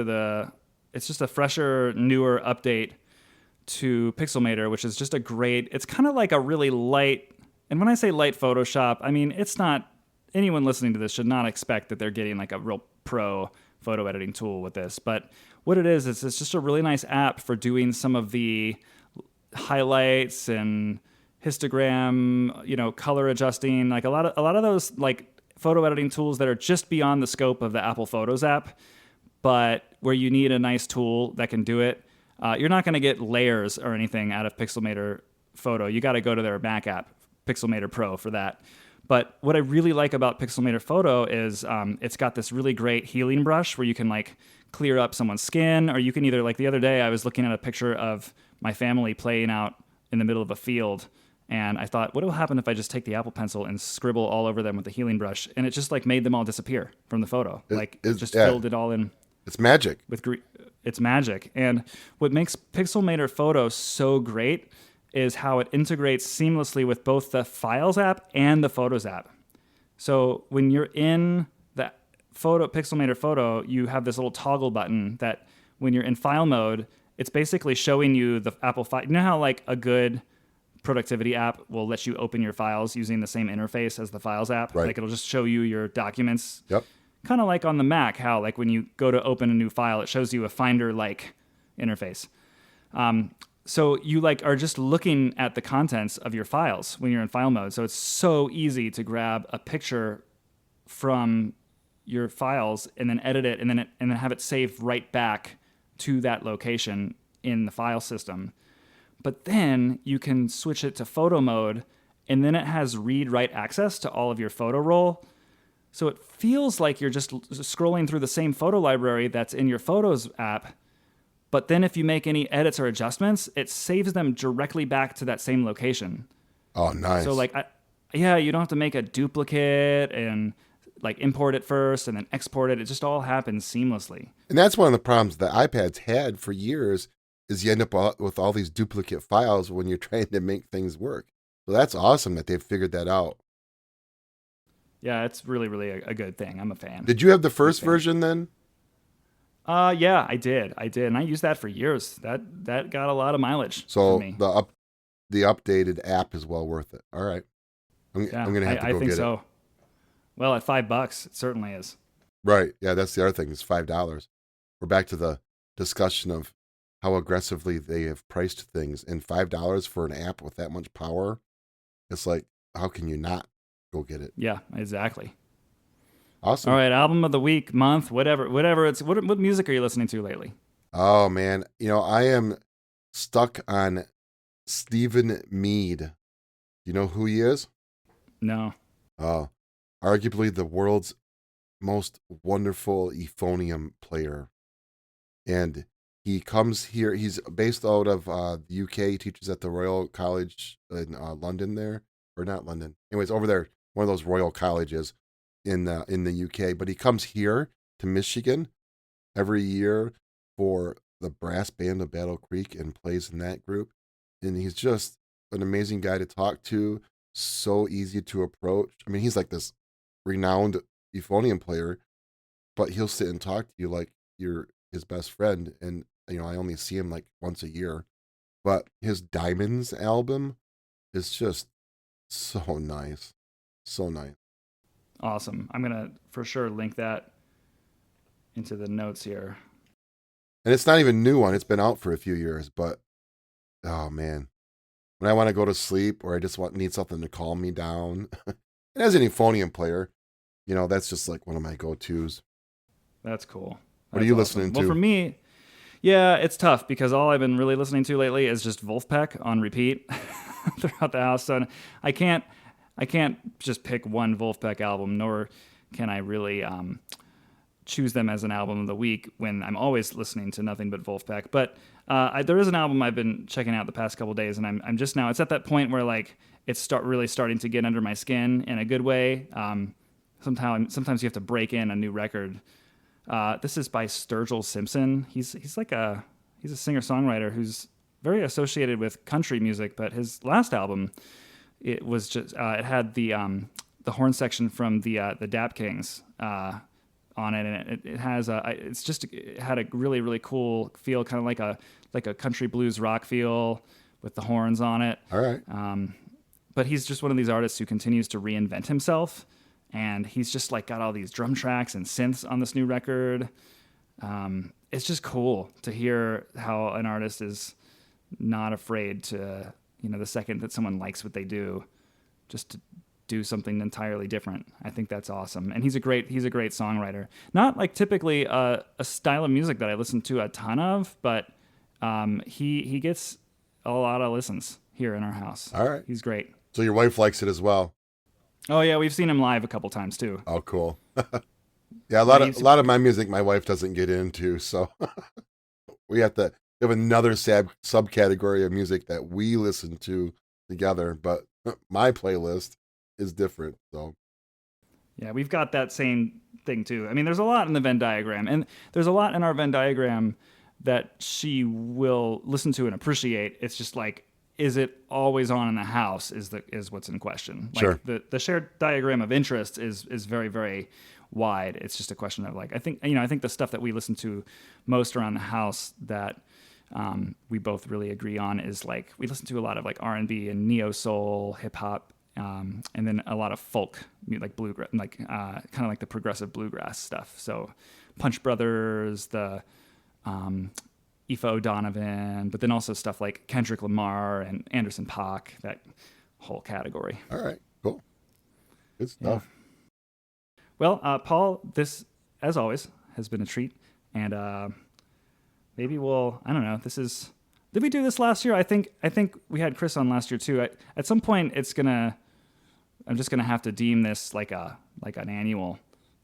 it's just a fresher, newer update to Pixelmator, which is just it's kind of like a really light, and when I say light Photoshop, I mean, it's not, anyone listening to this should not expect that they're getting like a real pro photo editing tool with this. But what it is it's just a really nice app for doing some of the highlights and histogram, color adjusting, like a lot of those like photo editing tools that are just beyond the scope of the Apple Photos app, but where you need a nice tool that can do it. You're not going to get layers or anything out of Pixelmator Photo. You got to go to their Mac app, Pixelmator Pro, for that. But what I really like about Pixelmator Photo is it's got this really great healing brush where you can like clear up someone's skin, or you can either, like the other day, I was looking at a picture of my family playing out in the middle of a field, and I thought, what will happen if I just take the Apple Pencil and scribble all over them with the healing brush? And it just like made them all disappear from the photo. It just filled it all in. It's magic. With green. it's magic. And what makes Pixelmator Photo so great is how it integrates seamlessly with both the Files app and the Photos app. So when you're in the Pixelmator Photo, you have this little toggle button that when you're in file mode, it's basically showing you the Apple file. You know how like a good productivity app will let you open your files using the same interface as the Files app? Right. Like it'll just show you your documents. Yep. Kind of like on the Mac, how like when you go to open a new file, it shows you a Finder-like interface. So you like are just looking at the contents of your files when you're in file mode. So it's so easy to grab a picture from your files and then edit it and then have it saved right back to that location in the file system. But then you can switch it to photo mode, and then it has read-write access to all of your photo roll. So it feels like you're just scrolling through the same photo library that's in your Photos app. But then if you make any edits or adjustments, it saves them directly back to that same location. Oh, nice. So like, you don't have to make a duplicate and like import it first and then export it. It just all happens seamlessly. And that's one of the problems that iPads had for years is you end up with all these duplicate files when you're trying to make things work. So that's awesome that they've figured that out. Yeah, it's really, really a good thing. I'm a fan. Did you have the first version then? Yeah, I did, and I used that for years. That got a lot of mileage. So for me. the updated app is well worth it. All right, I'm gonna have to go get it. I think so. Well, at $5, it certainly is. Right. Yeah, that's the other thing. It's $5. We're back to the discussion of how aggressively they have priced things, and $5 for an app with that much power. It's like, how can you not go get it? Yeah, exactly. Awesome. All right, album of the week, month, whatever. It's what music are you listening to lately? Oh man, I am stuck on Stephen Meade. You know who he is? No. Arguably the world's most wonderful euphonium player, and he comes here. He's based out of the UK. He teaches at the Royal College in London, there or not London. Anyways, over there, one of those Royal colleges in the UK, but he comes here to Michigan every year for the brass band of Battle Creek and plays in that group. And he's just an amazing guy to talk to, so easy to approach. I mean, he's like this renowned euphonium player, but he'll sit and talk to you like you're his best friend. And I only see him like once a year, but his Diamonds album is just so nice. So nice. Awesome. I'm going to for sure link that into the notes here. And it's not even a new one. It's been out for a few years, but oh man, when I want to go to sleep or I just need something to calm me down, and as an euphonium player, that's just like one of my go-tos. That's cool. What are you listening to? Well, for me, yeah, it's tough because all I've been really listening to lately is just Wolfpack on repeat throughout the house. So I can't just pick one Wolfpack album, nor can I really choose them as an album of the week when I'm always listening to nothing but Wolfpack. But there is an album I've been checking out the past couple days, and I'm just now, it's at that point where like it's really starting to get under my skin in a good way. Sometimes you have to break in a new record. This is by Sturgil Simpson. He's a singer-songwriter who's very associated with country music, but his last album, it was just it had the horn section from the Dap Kings on it, and it had a really, really cool feel, kind of like a country blues rock feel with the horns on it. All right. But he's just one of these artists who continues to reinvent himself, and he's just like got all these drum tracks and synths on this new record. It's just cool to hear how an artist is not afraid to, the second that someone likes what they do, just to do something entirely different. I think that's awesome. And he's a great songwriter. Not like typically a style of music that I listen to a ton of, but he gets a lot of listens here in our house. All right. He's great. So your wife likes it as well? Oh yeah, we've seen him live a couple times too. Oh, cool. Yeah, a lot of my music my wife doesn't get into, so we have another subcategory of music that we listen to together, but my playlist is different. So yeah, we've got that same thing too. I mean, there's a lot in the Venn diagram, and there's a lot in our Venn diagram that she will listen to and appreciate. It's just like, is it always on in the house is what's in question. Like sure. The shared diagram of interests is very, very wide. It's just a question of like, I think the stuff that we listen to most around the house that we both really agree on is like, we listen to a lot of like R&B and neo soul, hip hop, and then a lot of folk, like bluegrass, like kind of like the progressive bluegrass stuff. So Punch Brothers, the Aoife O'Donovan, but then also stuff like Kendrick Lamar and Anderson .Paak, that whole category. All right, cool. Good stuff. Yeah. Well, Paul, this, as always, has been a treat. And maybe I don't know, did we do this last year? I think we had Chris on last year too. At some point, I'm just going to have to deem this like an annual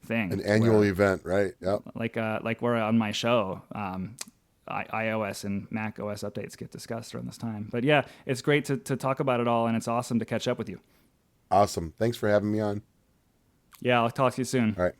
thing. An annual event, right? Yep. Like we're on my show. iOS and macOS updates get discussed around this time. But yeah, it's great to talk about it all, and it's awesome to catch up with you. Awesome. Thanks for having me on. Yeah, I'll talk to you soon. All right.